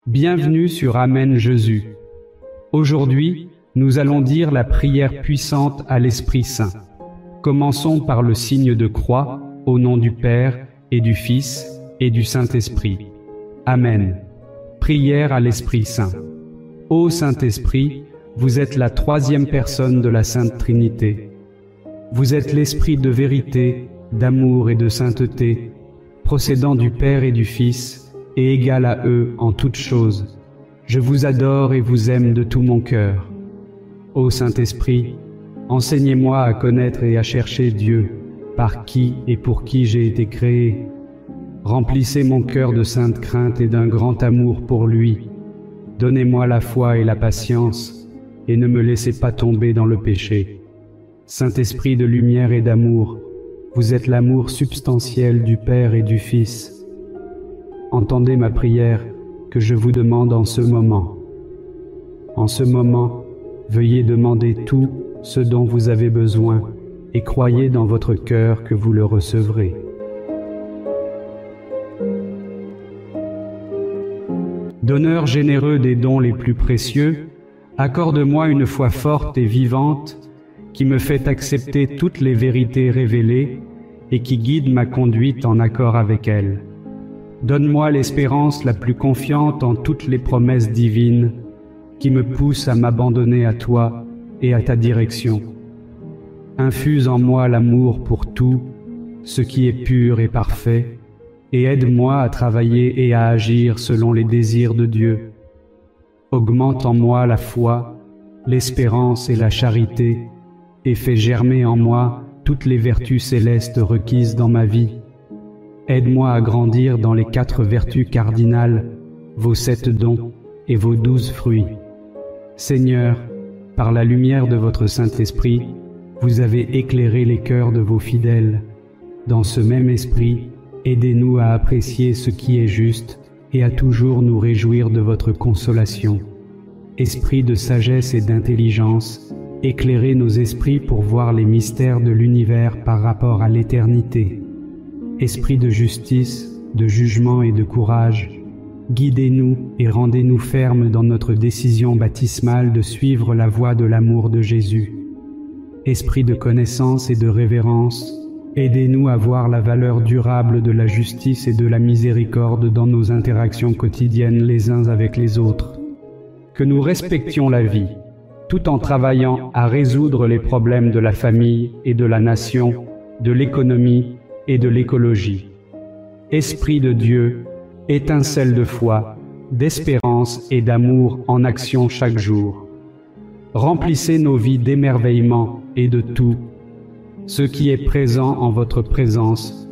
Bienvenue sur Amen Jésus. Aujourd'hui, nous allons dire la prière puissante à l'Esprit Saint. Commençons par le signe de croix, au nom du Père, et du Fils, et du Saint-Esprit. Amen. Prière à l'Esprit Saint. Ô Saint-Esprit, vous êtes la troisième personne de la Sainte Trinité. Vous êtes l'Esprit de vérité, d'amour et de sainteté, procédant du Père et du Fils, et égal à eux en toutes choses. Je vous adore et vous aime de tout mon cœur. Ô Saint-Esprit, enseignez-moi à connaître et à chercher Dieu, par qui et pour qui j'ai été créé. Remplissez mon cœur de sainte crainte et d'un grand amour pour lui. Donnez-moi la foi et la patience, et ne me laissez pas tomber dans le péché. Saint-Esprit de lumière et d'amour, vous êtes l'amour substantiel du Père et du Fils. Entendez ma prière que je vous demande en ce moment. En ce moment, veuillez demander tout ce dont vous avez besoin et croyez dans votre cœur que vous le recevrez. Donneur généreux des dons les plus précieux, accorde-moi une foi forte et vivante qui me fait accepter toutes les vérités révélées et qui guide ma conduite en accord avec elles. Donne-moi l'espérance la plus confiante en toutes les promesses divines qui me poussent à m'abandonner à toi et à ta direction. Infuse en moi l'amour pour tout ce qui est pur et parfait et aide-moi à travailler et à agir selon les désirs de Dieu. Augmente en moi la foi, l'espérance et la charité et fais germer en moi toutes les vertus célestes requises dans ma vie. Aide-moi à grandir dans les 4 vertus cardinales, vos 7 dons et vos 12 fruits. Seigneur, par la lumière de votre Saint-Esprit, vous avez éclairé les cœurs de vos fidèles. Dans ce même esprit, aidez-nous à apprécier ce qui est juste et à toujours nous réjouir de votre consolation. Esprit de sagesse et d'intelligence, éclairez nos esprits pour voir les mystères de l'univers par rapport à l'éternité. Esprit de justice, de jugement et de courage, guidez-nous et rendez-nous fermes dans notre décision baptismale de suivre la voie de l'amour de Jésus. Esprit de connaissance et de révérence, aidez-nous à voir la valeur durable de la justice et de la miséricorde dans nos interactions quotidiennes les uns avec les autres. Que nous respections la vie, tout en travaillant à résoudre les problèmes de la famille et de la nation, de l'économie et de l'écologie. Esprit de Dieu, étincelle de foi, d'espérance et d'amour en action chaque jour. Remplissez nos vies d'émerveillement et de tout, ce qui est présent en votre présence,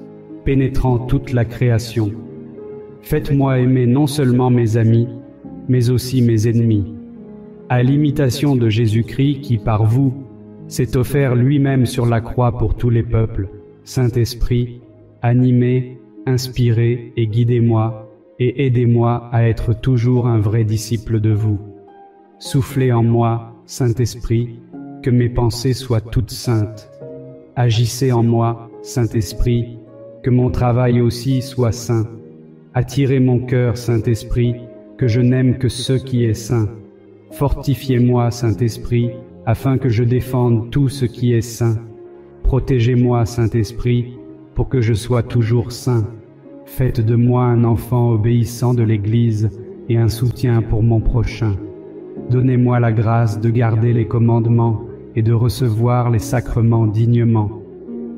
pénétrant toute la création. Faites-moi aimer non seulement mes amis, mais aussi mes ennemis. À l'imitation de Jésus-Christ qui, par vous, s'est offert lui-même sur la croix pour tous les peuples, Saint-Esprit, animez, inspirez et guidez-moi et aidez-moi à être toujours un vrai disciple de vous. Soufflez en moi, Saint-Esprit, que mes pensées soient toutes saintes. Agissez en moi, Saint-Esprit, que mon travail aussi soit saint. Attirez mon cœur, Saint-Esprit, que je n'aime que ce qui est saint. Fortifiez-moi, Saint-Esprit, afin que je défende tout ce qui est saint. Protégez-moi, Saint-Esprit, pour que je sois toujours saint. Faites de moi un enfant obéissant de l'Église et un soutien pour mon prochain. Donnez-moi la grâce de garder les commandements et de recevoir les sacrements dignement.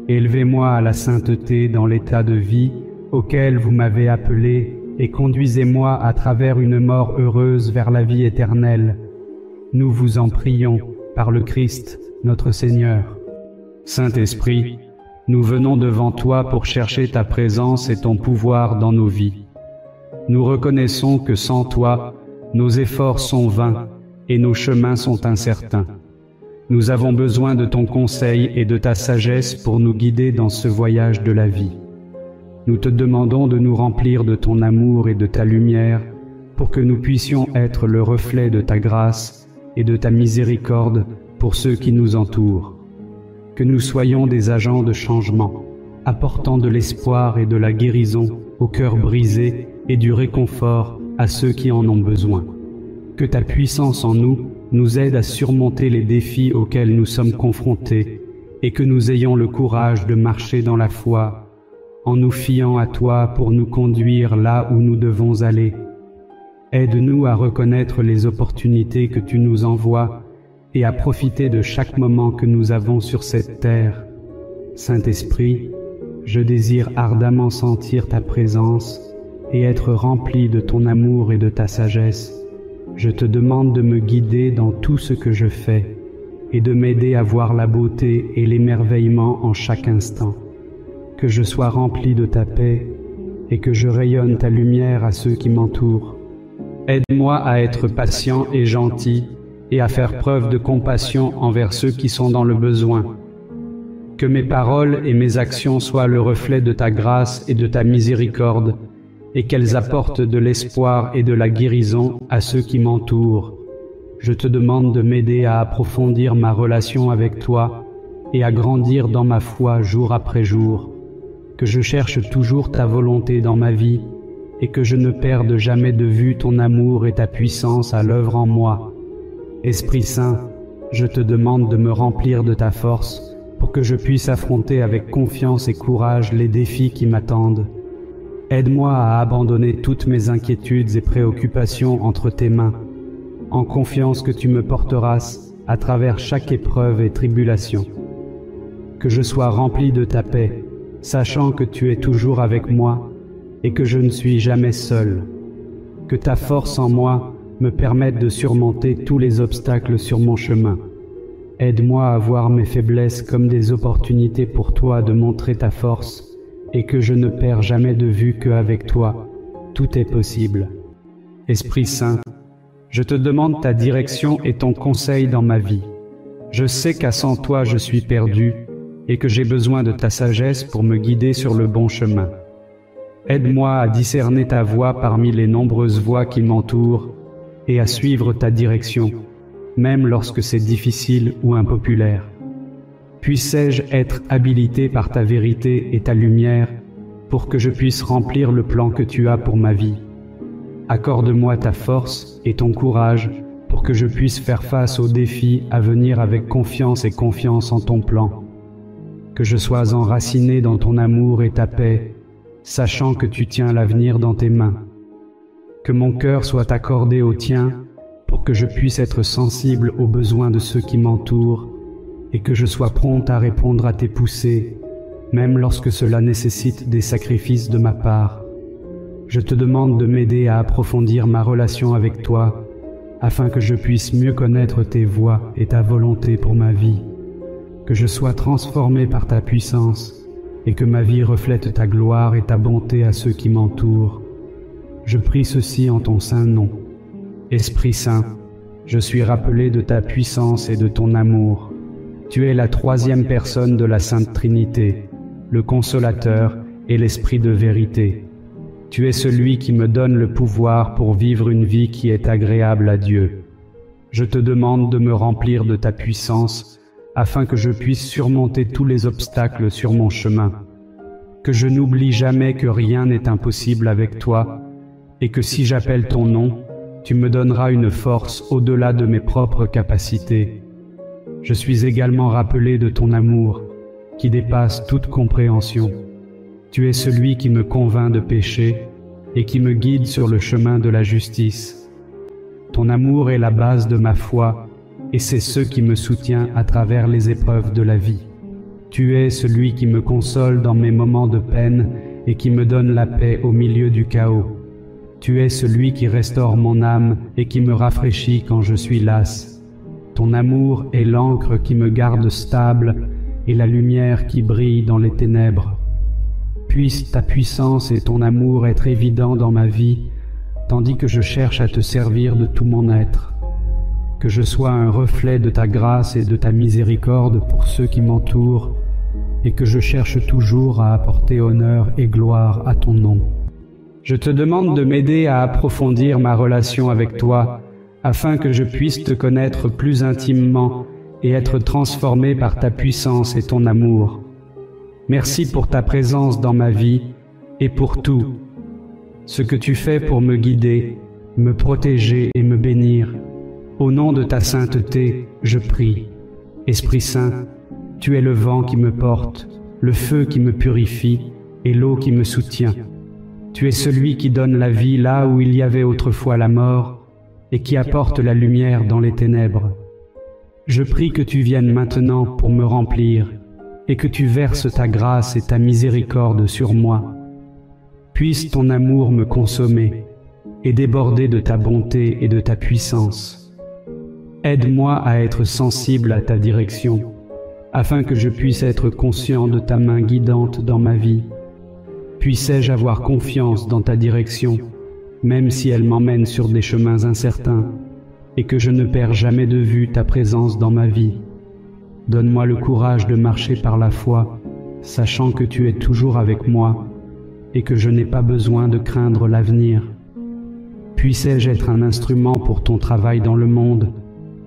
Élevez-moi à la sainteté dans l'état de vie auquel vous m'avez appelé et conduisez-moi à travers une mort heureuse vers la vie éternelle. Nous vous en prions par le Christ, notre Seigneur. Saint-Esprit, nous venons devant toi pour chercher ta présence et ton pouvoir dans nos vies. Nous reconnaissons que sans toi, nos efforts sont vains et nos chemins sont incertains. Nous avons besoin de ton conseil et de ta sagesse pour nous guider dans ce voyage de la vie. Nous te demandons de nous remplir de ton amour et de ta lumière pour que nous puissions être le reflet de ta grâce et de ta miséricorde pour ceux qui nous entourent. Que nous soyons des agents de changement, apportant de l'espoir et de la guérison au cœur brisé et du réconfort à ceux qui en ont besoin. Que ta puissance en nous aide à surmonter les défis auxquels nous sommes confrontés et que nous ayons le courage de marcher dans la foi en nous fiant à toi pour nous conduire là où nous devons aller. Aide-nous à reconnaître les opportunités que tu nous envoies et à profiter de chaque moment que nous avons sur cette terre. Saint-Esprit, je désire ardemment sentir ta présence et être rempli de ton amour et de ta sagesse. Je te demande de me guider dans tout ce que je fais et de m'aider à voir la beauté et l'émerveillement en chaque instant. Que je sois rempli de ta paix et que je rayonne ta lumière à ceux qui m'entourent. Aide-moi à être patient et gentil et à faire preuve de compassion envers ceux qui sont dans le besoin. Que mes paroles et mes actions soient le reflet de ta grâce et de ta miséricorde, et qu'elles apportent de l'espoir et de la guérison à ceux qui m'entourent. Je te demande de m'aider à approfondir ma relation avec toi et à grandir dans ma foi jour après jour. Que je cherche toujours ta volonté dans ma vie et que je ne perde jamais de vue ton amour et ta puissance à l'œuvre en moi. Esprit Saint, je te demande de me remplir de ta force pour que je puisse affronter avec confiance et courage les défis qui m'attendent. Aide-moi à abandonner toutes mes inquiétudes et préoccupations entre tes mains, en confiance que tu me porteras à travers chaque épreuve et tribulation. Que je sois rempli de ta paix, sachant que tu es toujours avec moi et que je ne suis jamais seul. Que ta force en moi me permette de surmonter tous les obstacles sur mon chemin. Aide-moi à voir mes faiblesses comme des opportunités pour toi de montrer ta force et que je ne perds jamais de vue qu'avec toi, tout est possible. Esprit Saint, je te demande ta direction et ton conseil dans ma vie. Je sais qu'à sans toi je suis perdu et que j'ai besoin de ta sagesse pour me guider sur le bon chemin. Aide-moi à discerner ta voix parmi les nombreuses voix qui m'entourent et à suivre ta direction, même lorsque c'est difficile ou impopulaire. Puisse-je être habilité par ta vérité et ta lumière pour que je puisse remplir le plan que tu as pour ma vie. Accorde-moi ta force et ton courage pour que je puisse faire face aux défis à venir avec confiance et confiance en ton plan. Que je sois enraciné dans ton amour et ta paix, sachant que tu tiens l'avenir dans tes mains. Que mon cœur soit accordé au tien pour que je puisse être sensible aux besoins de ceux qui m'entourent et que je sois prompt à répondre à tes poussées, même lorsque cela nécessite des sacrifices de ma part. Je te demande de m'aider à approfondir ma relation avec toi, afin que je puisse mieux connaître tes voies et ta volonté pour ma vie, que je sois transformé par ta puissance et que ma vie reflète ta gloire et ta bonté à ceux qui m'entourent. Je prie ceci en ton saint nom. Esprit Saint, je suis rappelé de ta puissance et de ton amour. Tu es la troisième personne de la Sainte Trinité, le Consolateur et l'Esprit de vérité. Tu es celui qui me donne le pouvoir pour vivre une vie qui est agréable à Dieu. Je te demande de me remplir de ta puissance afin que je puisse surmonter tous les obstacles sur mon chemin. Que je n'oublie jamais que rien n'est impossible avec toi et que si j'appelle ton nom, tu me donneras une force au-delà de mes propres capacités. Je suis également rappelé de ton amour, qui dépasse toute compréhension. Tu es celui qui me convainc de pécher et qui me guide sur le chemin de la justice. Ton amour est la base de ma foi et c'est ce qui me soutient à travers les épreuves de la vie. Tu es celui qui me console dans mes moments de peine et qui me donne la paix au milieu du chaos. Tu es celui qui restaure mon âme et qui me rafraîchit quand je suis las. Ton amour est l'encre qui me garde stable et la lumière qui brille dans les ténèbres. Puisse ta puissance et ton amour être évidents dans ma vie, tandis que je cherche à te servir de tout mon être. Que je sois un reflet de ta grâce et de ta miséricorde pour ceux qui m'entourent, et que je cherche toujours à apporter honneur et gloire à ton nom. Je te demande de m'aider à approfondir ma relation avec toi, afin que je puisse te connaître plus intimement et être transformé par ta puissance et ton amour. Merci pour ta présence dans ma vie et pour tout, ce que tu fais pour me guider me protéger et me bénir. Au nom de ta sainteté, je prie. Esprit Saint, tu es le vent qui me porte, le feu qui me purifie et l'eau qui me soutient. Tu es celui qui donne la vie là où il y avait autrefois la mort et qui apporte la lumière dans les ténèbres. Je prie que tu viennes maintenant pour me remplir et que tu verses ta grâce et ta miséricorde sur moi. Puisse ton amour me consommer et déborder de ta bonté et de ta puissance. Aide-moi à être sensible à ta direction, afin que je puisse être conscient de ta main guidante dans ma vie. Puissais-je avoir confiance dans ta direction, même si elle m'emmène sur des chemins incertains, et que je ne perds jamais de vue ta présence dans ma vie. Donne-moi le courage de marcher par la foi, sachant que tu es toujours avec moi, et que je n'ai pas besoin de craindre l'avenir. Puissais-je être un instrument pour ton travail dans le monde,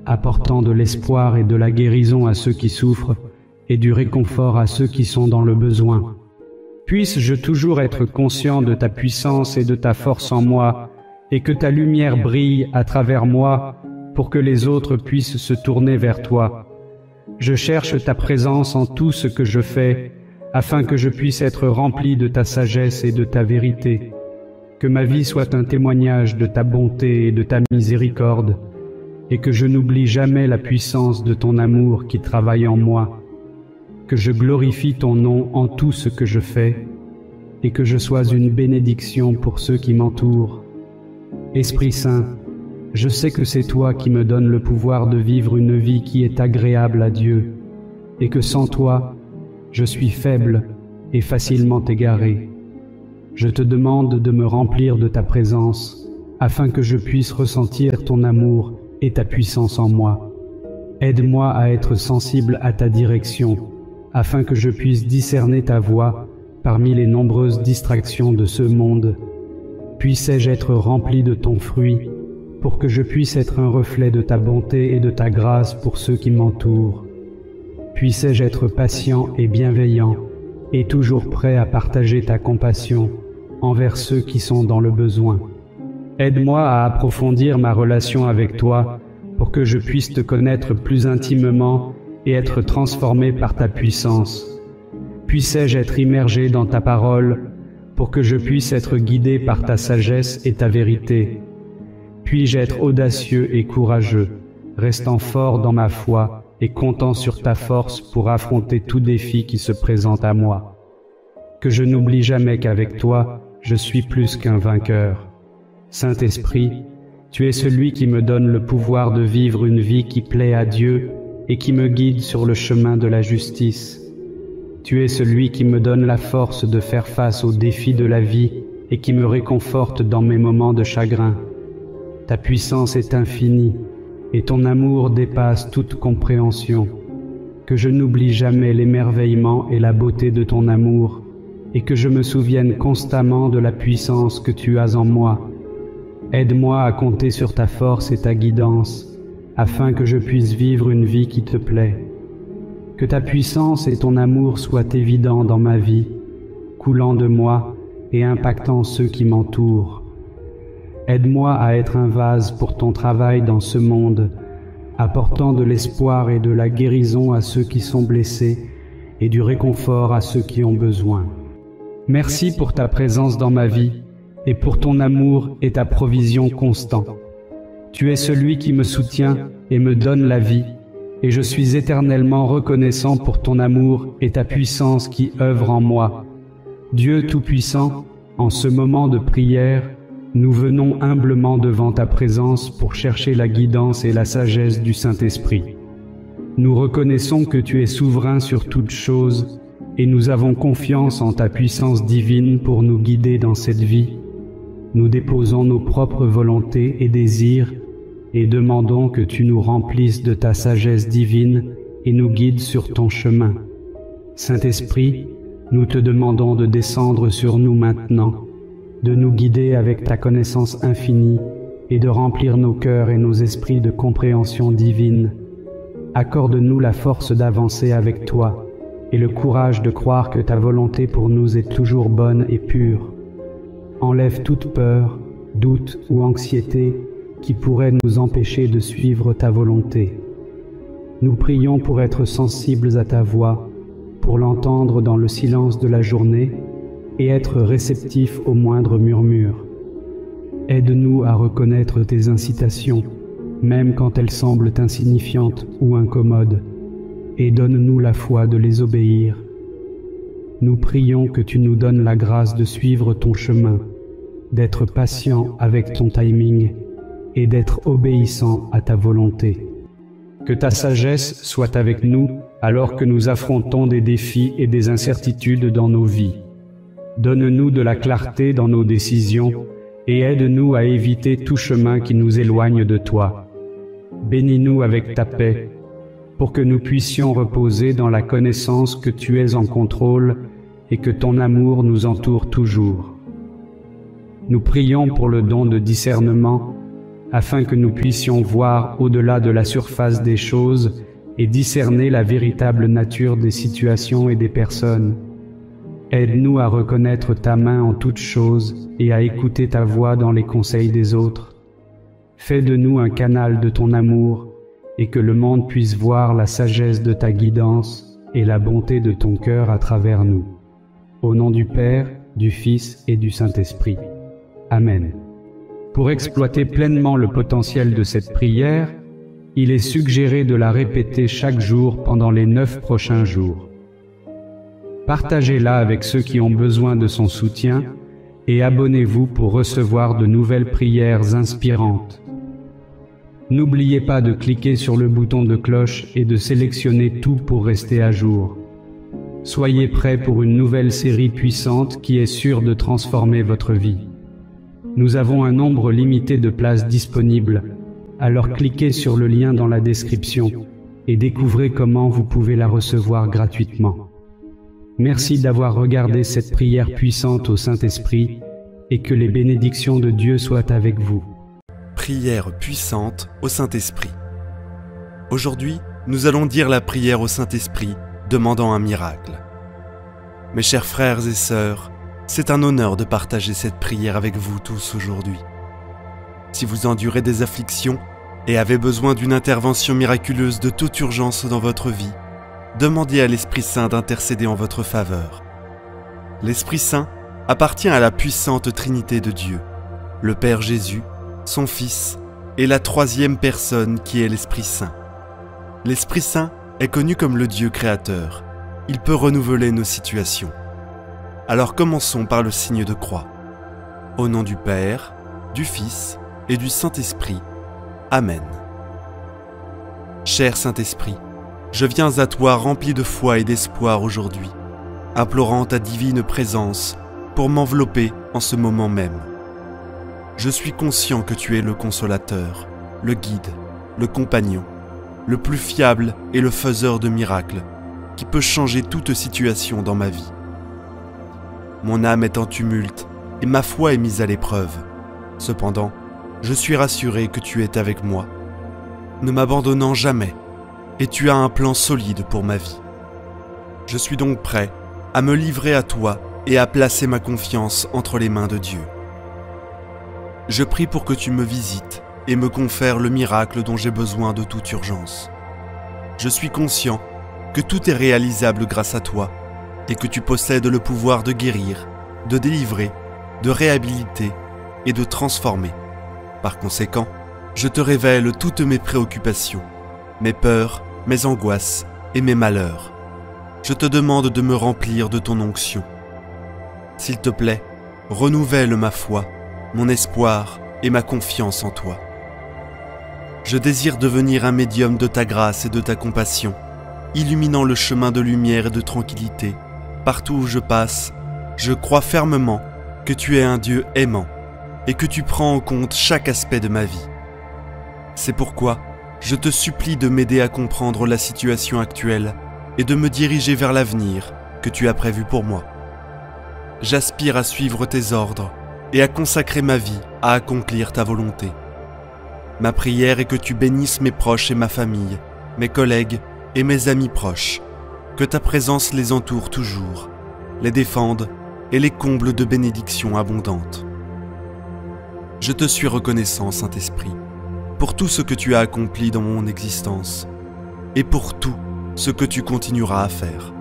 apportant de l'espoir et de la guérison à ceux qui souffrent et du réconfort à ceux qui sont dans le besoin. Puisse-je toujours être conscient de ta puissance et de ta force en moi, et que ta lumière brille à travers moi pour que les autres puissent se tourner vers toi. Je cherche ta présence en tout ce que je fais, afin que je puisse être rempli de ta sagesse et de ta vérité. Que ma vie soit un témoignage de ta bonté et de ta miséricorde, et que je n'oublie jamais la puissance de ton amour qui travaille en moi. Que je glorifie ton nom en tout ce que je fais, et que je sois une bénédiction pour ceux qui m'entourent. Esprit Saint, je sais que c'est toi qui me donnes le pouvoir de vivre une vie qui est agréable à Dieu, et que sans toi, je suis faible et facilement égaré. Je te demande de me remplir de ta présence, afin que je puisse ressentir ton amour et ta puissance en moi. Aide-moi à être sensible à ta direction, afin que je puisse discerner ta voix parmi les nombreuses distractions de ce monde. Puissais-je être rempli de ton fruit, pour que je puisse être un reflet de ta bonté et de ta grâce pour ceux qui m'entourent. Puissais-je être patient et bienveillant, et toujours prêt à partager ta compassion envers ceux qui sont dans le besoin. Aide-moi à approfondir ma relation avec toi pour que je puisse te connaître plus intimement et être transformé par ta puissance. Puissais-je être immergé dans ta parole pour que je puisse être guidé par ta sagesse et ta vérité. Puis-je être audacieux et courageux, restant fort dans ma foi et comptant sur ta force pour affronter tout défi qui se présente à moi. Que je n'oublie jamais qu'avec toi, je suis plus qu'un vainqueur. Saint-Esprit, tu es celui qui me donne le pouvoir de vivre une vie qui plaît à Dieu et qui me guide sur le chemin de la justice. Tu es celui qui me donne la force de faire face aux défis de la vie et qui me réconforte dans mes moments de chagrin. Ta puissance est infinie et ton amour dépasse toute compréhension. Que je n'oublie jamais l'émerveillement et la beauté de ton amour et que je me souvienne constamment de la puissance que tu as en moi. Aide-moi à compter sur ta force et ta guidance, afin que je puisse vivre une vie qui te plaît. Que ta puissance et ton amour soient évidents dans ma vie, coulant de moi et impactant ceux qui m'entourent. Aide-moi à être un vase pour ton travail dans ce monde, apportant de l'espoir et de la guérison à ceux qui sont blessés et du réconfort à ceux qui ont besoin. Merci pour ta présence dans ma vie et pour ton amour et ta provision constant. Tu es celui qui me soutient et me donne la vie, et je suis éternellement reconnaissant pour ton amour et ta puissance qui œuvrent en moi. Dieu Tout-Puissant, en ce moment de prière, nous venons humblement devant ta présence pour chercher la guidance et la sagesse du Saint-Esprit. Nous reconnaissons que tu es souverain sur toutes choses et nous avons confiance en ta puissance divine pour nous guider dans cette vie. Nous déposons nos propres volontés et désirs et demandons que tu nous remplisses de ta sagesse divine et nous guides sur ton chemin. Saint-Esprit, nous te demandons de descendre sur nous maintenant, de nous guider avec ta connaissance infinie et de remplir nos cœurs et nos esprits de compréhension divine. Accorde-nous la force d'avancer avec toi et le courage de croire que ta volonté pour nous est toujours bonne et pure. Enlève toute peur doute ou anxiété qui pourraient nous empêcher de suivre ta volonté. Nous prions pour être sensibles à ta voix, pour l'entendre dans le silence de la journée et être réceptifs aux moindres murmures. Aide-nous à reconnaître tes incitations, même quand elles semblent insignifiantes ou incommodes, et donne-nous la foi de les obéir. Nous prions que tu nous donnes la grâce de suivre ton chemin, d'être patient avec ton timing et d'être obéissant à ta volonté. Que ta sagesse soit avec nous alors que nous affrontons des défis et des incertitudes dans nos vies. Donne-nous de la clarté dans nos décisions et aide-nous à éviter tout chemin qui nous éloigne de toi. Bénis-nous avec ta paix, pour que nous puissions reposer dans la connaissance que tu es en contrôle et que ton amour nous entoure toujours. Nous prions pour le don de discernement, afin que nous puissions voir au-delà de la surface des choses et discerner la véritable nature des situations et des personnes. Aide-nous à reconnaître ta main en toutes choses et à écouter ta voix dans les conseils des autres. Fais de nous un canal de ton amour et que le monde puisse voir la sagesse de ta guidance et la bonté de ton cœur à travers nous. Au nom du Père, du Fils et du Saint-Esprit. Amen. Pour exploiter pleinement le potentiel de cette prière, il est suggéré de la répéter chaque jour pendant les 9 prochains jours. Partagez-la avec ceux qui ont besoin de son soutien et abonnez-vous pour recevoir de nouvelles prières inspirantes. N'oubliez pas de cliquer sur le bouton de cloche et de sélectionner tout pour rester à jour. Soyez prêts pour une nouvelle série puissante qui est sûre de transformer votre vie. Nous avons un nombre limité de places disponibles, alors cliquez sur le lien dans la description et découvrez comment vous pouvez la recevoir gratuitement. Merci d'avoir regardé cette prière puissante au Saint-Esprit et que les bénédictions de Dieu soient avec vous. Prière puissante au Saint-Esprit. Aujourd'hui, nous allons dire la prière au Saint-Esprit, demandant un miracle. Mes chers frères et sœurs, c'est un honneur de partager cette prière avec vous tous aujourd'hui. Si vous endurez des afflictions et avez besoin d'une intervention miraculeuse de toute urgence dans votre vie, demandez à l'Esprit Saint d'intercéder en votre faveur. L'Esprit Saint appartient à la puissante Trinité de Dieu, le Père Jésus, son Fils et la troisième personne qui est l'Esprit Saint. L'Esprit Saint est connu comme le Dieu créateur. Il peut renouveler nos situations. Alors commençons par le signe de croix. Au nom du Père, du Fils et du Saint-Esprit. Amen. Cher Saint-Esprit, je viens à toi rempli de foi et d'espoir aujourd'hui, implorant ta divine présence pour m'envelopper en ce moment même. Je suis conscient que tu es le consolateur, le guide, le compagnon, le plus fiable et le faiseur de miracles, qui peut changer toute situation dans ma vie. Mon âme est en tumulte et ma foi est mise à l'épreuve. Cependant, je suis rassuré que tu es avec moi, ne m'abandonnant jamais, et tu as un plan solide pour ma vie. Je suis donc prêt à me livrer à toi et à placer ma confiance entre les mains de Dieu. Je prie pour que tu me visites et me confères le miracle dont j'ai besoin de toute urgence. Je suis conscient que tout est réalisable grâce à toi et que tu possèdes le pouvoir de guérir, de délivrer, de réhabiliter et de transformer. Par conséquent, je te révèle toutes mes préoccupations, mes peurs, mes angoisses et mes malheurs. Je te demande de me remplir de ton onction. S'il te plaît, renouvelle ma foi, mon espoir et ma confiance en toi. Je désire devenir un médium de ta grâce et de ta compassion, illuminant le chemin de lumière et de tranquillité. Partout où je passe, je crois fermement que tu es un Dieu aimant et que tu prends en compte chaque aspect de ma vie. C'est pourquoi je te supplie de m'aider à comprendre la situation actuelle et de me diriger vers l'avenir que tu as prévu pour moi. J'aspire à suivre tes ordres et à consacrer ma vie à accomplir ta volonté. Ma prière est que tu bénisses mes proches et ma famille, mes collègues et mes amis proches, que ta présence les entoure toujours, les défende et les comble de bénédictions abondantes. Je te suis reconnaissant, Saint-Esprit, pour tout ce que tu as accompli dans mon existence et pour tout ce que tu continueras à faire.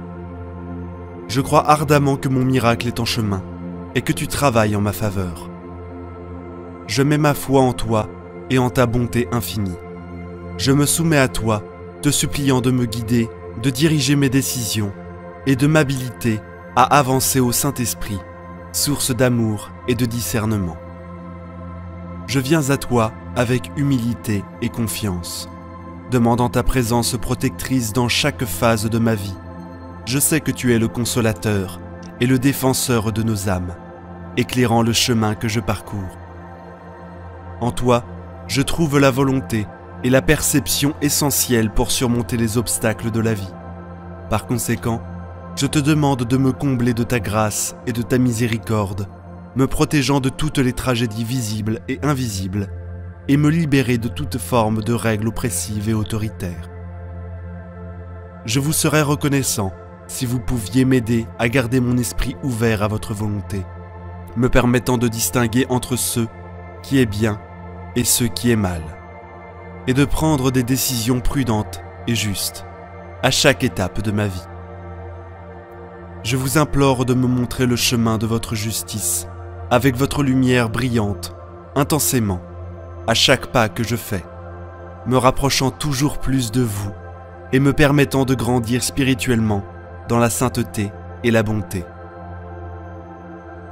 Je crois ardemment que mon miracle est en chemin et que tu travailles en ma faveur. Je mets ma foi en toi et en ta bonté infinie. Je me soumets à toi, te suppliant de me guider, de diriger mes décisions et de m'habiliter à avancer au Saint-Esprit, source d'amour et de discernement. Je viens à toi avec humilité et confiance, demandant ta présence protectrice dans chaque phase de ma vie. Je sais que tu es le consolateur et le défenseur de nos âmes, éclairant le chemin que je parcours. En toi, je trouve la volonté et la perception essentielles pour surmonter les obstacles de la vie. Par conséquent, je te demande de me combler de ta grâce et de ta miséricorde, me protégeant de toutes les tragédies visibles et invisibles, et me libérer de toute forme de règles oppressives et autoritaires. Je vous serais reconnaissant si vous pouviez m'aider à garder mon esprit ouvert à votre volonté, me permettant de distinguer entre ce qui est bien et ce qui est mal, et de prendre des décisions prudentes et justes à chaque étape de ma vie. Je vous implore de me montrer le chemin de votre justice, avec votre lumière brillante, intensément, à chaque pas que je fais, me rapprochant toujours plus de vous et me permettant de grandir spirituellement dans la sainteté et la bonté.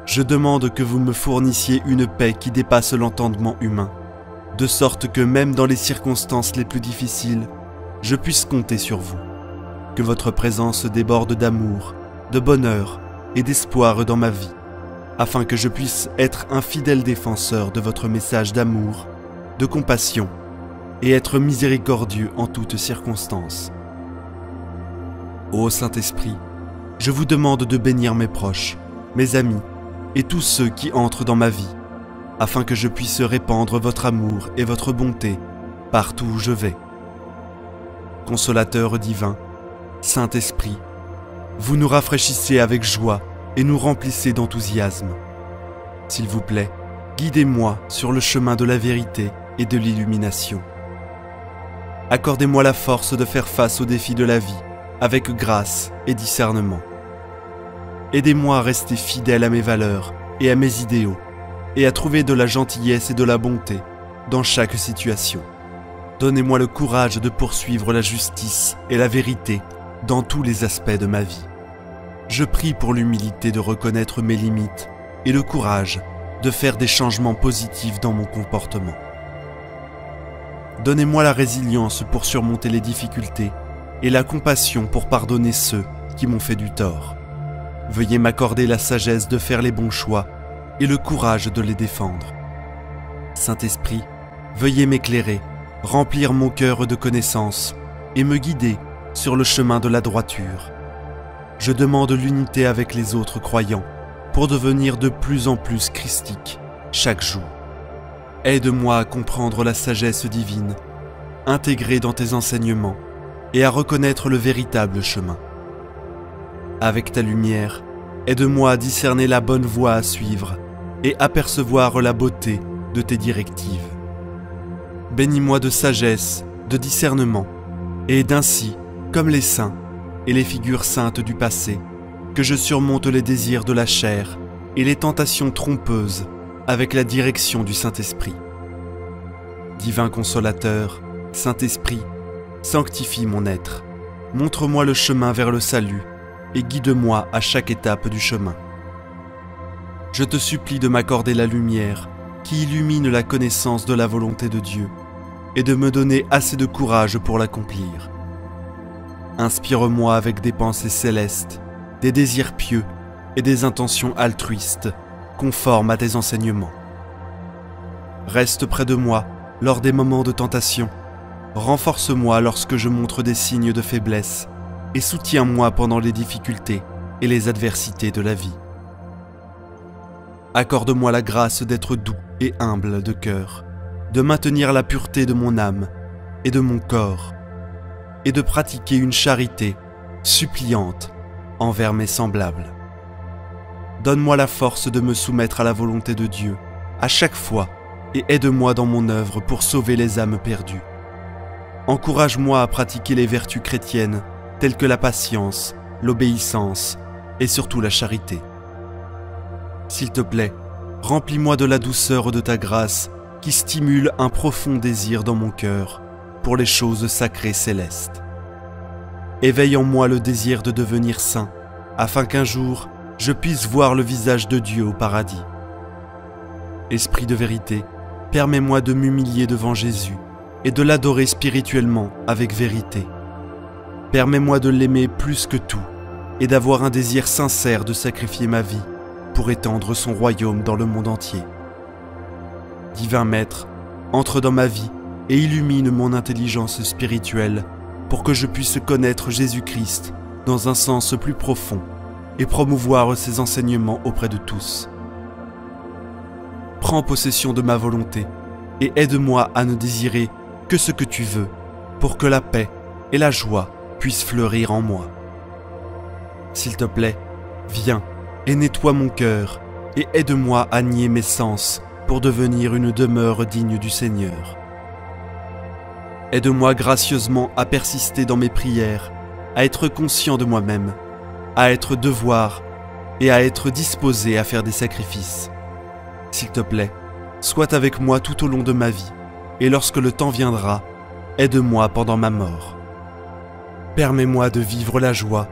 Je demande que vous me fournissiez une paix qui dépasse l'entendement humain, de sorte que même dans les circonstances les plus difficiles, je puisse compter sur vous, que votre présence déborde d'amour, de bonheur et d'espoir dans ma vie, afin que je puisse être un fidèle défenseur de votre message d'amour, de compassion et être miséricordieux en toutes circonstances. Ô Saint-Esprit, je vous demande de bénir mes proches, mes amis et tous ceux qui entrent dans ma vie, afin que je puisse répandre votre amour et votre bonté partout où je vais. Consolateur divin, Saint-Esprit, vous nous rafraîchissez avec joie et nous remplissez d'enthousiasme. S'il vous plaît, guidez-moi sur le chemin de la vérité et de l'illumination. Accordez-moi la force de faire face aux défis de la vie avec grâce et discernement. Aidez-moi à rester fidèle à mes valeurs et à mes idéaux, et à trouver de la gentillesse et de la bonté dans chaque situation. Donnez-moi le courage de poursuivre la justice et la vérité dans tous les aspects de ma vie. Je prie pour l'humilité de reconnaître mes limites et le courage de faire des changements positifs dans mon comportement. Donnez-moi la résilience pour surmonter les difficultés et la compassion pour pardonner ceux qui m'ont fait du tort. Veuillez m'accorder la sagesse de faire les bons choix et le courage de les défendre. Saint-Esprit, veuillez m'éclairer, remplir mon cœur de connaissances et me guider sur le chemin de la droiture. Je demande l'unité avec les autres croyants pour devenir de plus en plus christique chaque jour. Aide-moi à comprendre la sagesse divine, intégrée dans tes enseignements, et à reconnaître le véritable chemin. Avec ta lumière, aide-moi à discerner la bonne voie à suivre et apercevoir la beauté de tes directives. Bénis-moi de sagesse, de discernement, et d'ainsi, comme les saints et les figures saintes du passé, que je surmonte les désirs de la chair et les tentations trompeuses avec la direction du Saint-Esprit. Divin Consolateur, Saint-Esprit, sanctifie mon être, montre-moi le chemin vers le salut et guide-moi à chaque étape du chemin. Je te supplie de m'accorder la lumière qui illumine la connaissance de la volonté de Dieu et de me donner assez de courage pour l'accomplir. Inspire-moi avec des pensées célestes, des désirs pieux et des intentions altruistes, conformes à tes enseignements. Reste près de moi lors des moments de tentation, renforce-moi lorsque je montre des signes de faiblesse et soutiens-moi pendant les difficultés et les adversités de la vie. Accorde-moi la grâce d'être doux et humble de cœur, de maintenir la pureté de mon âme et de mon corps, et de pratiquer une charité suppliante envers mes semblables. Donne-moi la force de me soumettre à la volonté de Dieu à chaque fois et aide-moi dans mon œuvre pour sauver les âmes perdues. Encourage-moi à pratiquer les vertus chrétiennes telles que la patience, l'obéissance et surtout la charité. S'il te plaît, remplis-moi de la douceur de ta grâce qui stimule un profond désir dans mon cœur pour les choses sacrées célestes. Éveille en moi le désir de devenir saint, afin qu'un jour je puisse voir le visage de Dieu au paradis. Esprit de vérité, permets-moi de m'humilier devant Jésus et de l'adorer spirituellement avec vérité. Permets-moi de l'aimer plus que tout et d'avoir un désir sincère de sacrifier ma vie pour étendre son royaume dans le monde entier. Divin Maître, entre dans ma vie et illumine mon intelligence spirituelle pour que je puisse connaître Jésus-Christ dans un sens plus profond et promouvoir ses enseignements auprès de tous. Prends possession de ma volonté et aide-moi à ne désirer que ce que tu veux pour que la paix et la joie puissent fleurir en moi. S'il te plaît, viens et nettoie mon cœur et aide-moi à nier mes sens pour devenir une demeure digne du Seigneur. Aide-moi gracieusement à persister dans mes prières, à être conscient de moi-même, à être devoir et à être disposé à faire des sacrifices. S'il te plaît, sois avec moi tout au long de ma vie, et lorsque le temps viendra, aide-moi pendant ma mort. Permets-moi de vivre la joie,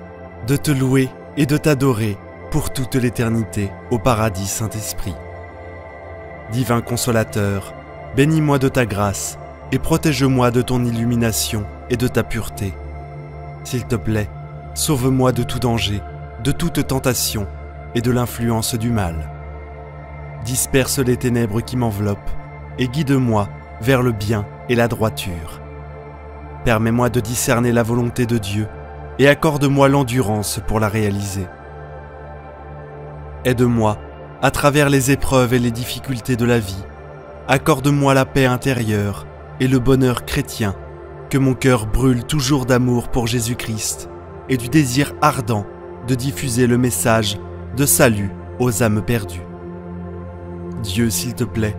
de te louer et de t'adorer pour toute l'éternité au paradis Saint-Esprit. Divin Consolateur, bénis-moi de ta grâce et protège-moi de ton illumination et de ta pureté. S'il te plaît, sauve-moi de tout danger, de toute tentation et de l'influence du mal. Disperse les ténèbres qui m'enveloppent et guide-moi vers le bien et la droiture. Permets-moi de discerner la volonté de Dieu et accorde-moi l'endurance pour la réaliser. Aide-moi à travers les épreuves et les difficultés de la vie. Accorde-moi la paix intérieure et le bonheur chrétien, que mon cœur brûle toujours d'amour pour Jésus-Christ et du désir ardent de diffuser le message de salut aux âmes perdues. Dieu, s'il te plaît,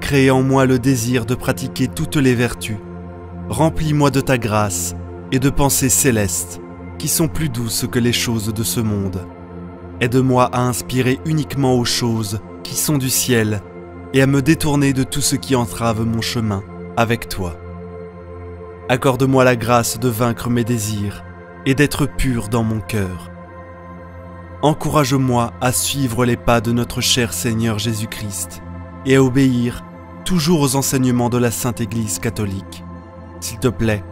crée en moi le désir de pratiquer toutes les vertus. Remplis-moi de ta grâce et de pensées célestes qui sont plus douces que les choses de ce monde. Aide-moi à inspirer uniquement aux choses qui sont du ciel et à me détourner de tout ce qui entrave mon chemin avec toi. Accorde-moi la grâce de vaincre mes désirs et d'être pur dans mon cœur. Encourage-moi à suivre les pas de notre cher Seigneur Jésus-Christ et à obéir toujours aux enseignements de la Sainte Église catholique. S'il te plaît,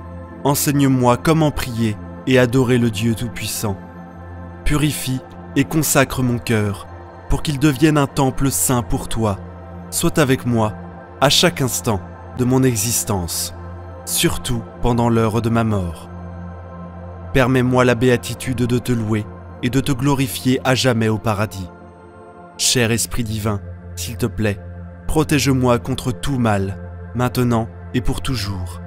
enseigne-moi comment prier et adorer le Dieu Tout-Puissant. Purifie et consacre mon cœur pour qu'il devienne un temple saint pour toi. Sois avec moi à chaque instant de mon existence, surtout pendant l'heure de ma mort. Permets-moi la béatitude de te louer et de te glorifier à jamais au paradis. Cher Esprit divin, s'il te plaît, protège-moi contre tout mal, maintenant et pour toujours.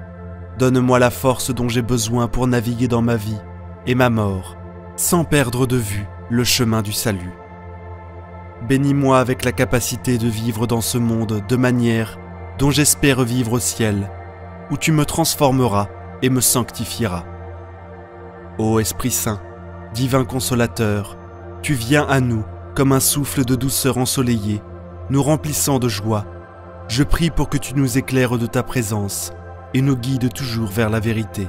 Donne-moi la force dont j'ai besoin pour naviguer dans ma vie et ma mort, sans perdre de vue le chemin du salut. Bénis-moi avec la capacité de vivre dans ce monde de manière dont j'espère vivre au ciel, où tu me transformeras et me sanctifieras. Ô Esprit Saint, divin consolateur, tu viens à nous comme un souffle de douceur ensoleillé, nous remplissant de joie. Je prie pour que tu nous éclaires de ta présence et nous guides toujours vers la vérité.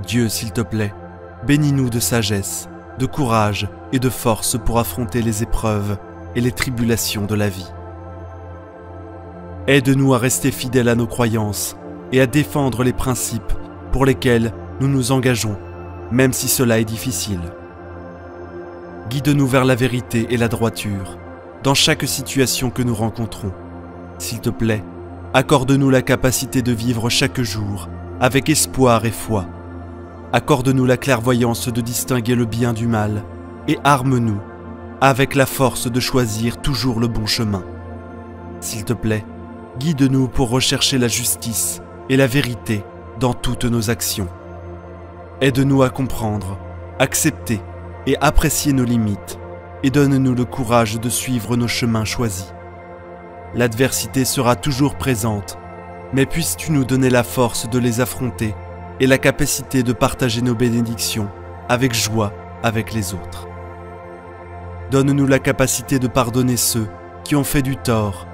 Dieu, s'il te plaît, bénis-nous de sagesse, de courage et de force pour affronter les épreuves et les tribulations de la vie. Aide-nous à rester fidèles à nos croyances et à défendre les principes pour lesquels nous nous engageons, même si cela est difficile. Guide-nous vers la vérité et la droiture, dans chaque situation que nous rencontrons. S'il te plaît, accorde-nous la capacité de vivre chaque jour avec espoir et foi. Accorde-nous la clairvoyance de distinguer le bien du mal et arme-nous avec la force de choisir toujours le bon chemin. S'il te plaît, guide-nous pour rechercher la justice et la vérité dans toutes nos actions. Aide-nous à comprendre, accepter et apprécier nos limites et donne-nous le courage de suivre nos chemins choisis. l'adversité sera toujours présente, mais puisses-tu nous donner la force de les affronter et la capacité de partager nos bénédictions avec joie avec les autres. Donne-nous la capacité de pardonner ceux qui ont fait du tort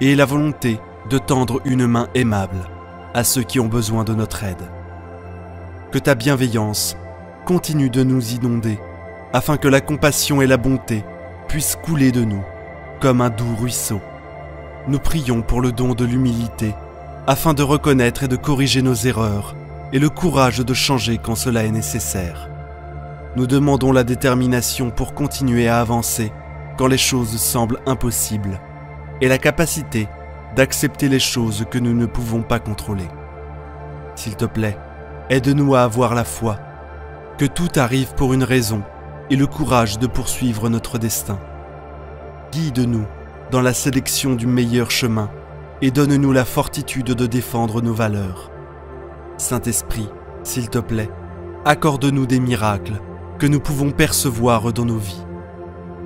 et la volonté de tendre une main aimable à ceux qui ont besoin de notre aide. Que ta bienveillance continue de nous inonder afin que la compassion et la bonté puissent couler de nous comme un doux ruisseau. Nous prions pour le don de l'humilité afin de reconnaître et de corriger nos erreurs et le courage de changer quand cela est nécessaire. Nous demandons la détermination pour continuer à avancer quand les choses semblent impossibles et la capacité d'accepter les choses que nous ne pouvons pas contrôler. S'il te plaît, aide-nous à avoir la foi, que tout arrive pour une raison et le courage de poursuivre notre destin. Guide-nous dans la sélection du meilleur chemin et donne-nous la fortitude de défendre nos valeurs. Saint-Esprit, s'il te plaît, accorde-nous des miracles que nous pouvons percevoir dans nos vies.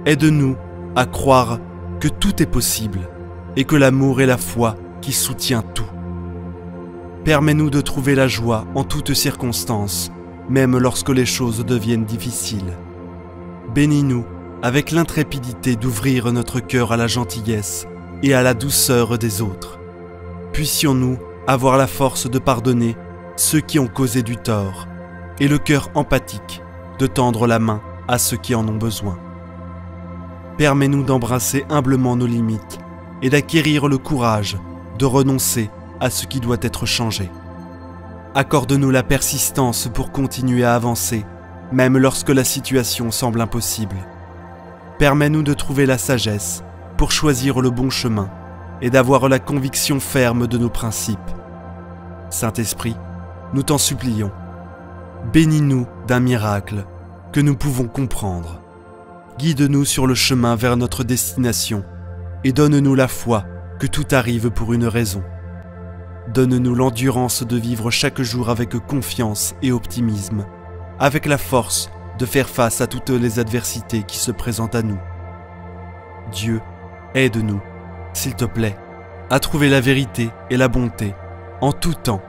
Aide-nous à croire que tout est possible et que l'amour est la foi qui soutient tout. Permets-nous de trouver la joie en toutes circonstances, même lorsque les choses deviennent difficiles. Bénis-nous avec l'intrépidité d'ouvrir notre cœur à la gentillesse et à la douceur des autres. Puissions-nous avoir la force de pardonner ceux qui ont causé du tort et le cœur empathique de tendre la main à ceux qui en ont besoin. Permets-nous d'embrasser humblement nos limites et d'acquérir le courage de renoncer à ce qui doit être changé. Accorde-nous la persistance pour continuer à avancer, même lorsque la situation semble impossible. Permets-nous de trouver la sagesse pour choisir le bon chemin et d'avoir la conviction ferme de nos principes. Saint-Esprit, nous t'en supplions, bénis-nous d'un miracle que nous pouvons comprendre. Guide-nous sur le chemin vers notre destination et donne-nous la foi que tout arrive pour une raison. Donne-nous l'endurance de vivre chaque jour avec confiance et optimisme, avec la force de faire face à toutes les adversités qui se présentent à nous. Dieu, aide-nous, s'il te plaît, à trouver la vérité et la bonté en tout temps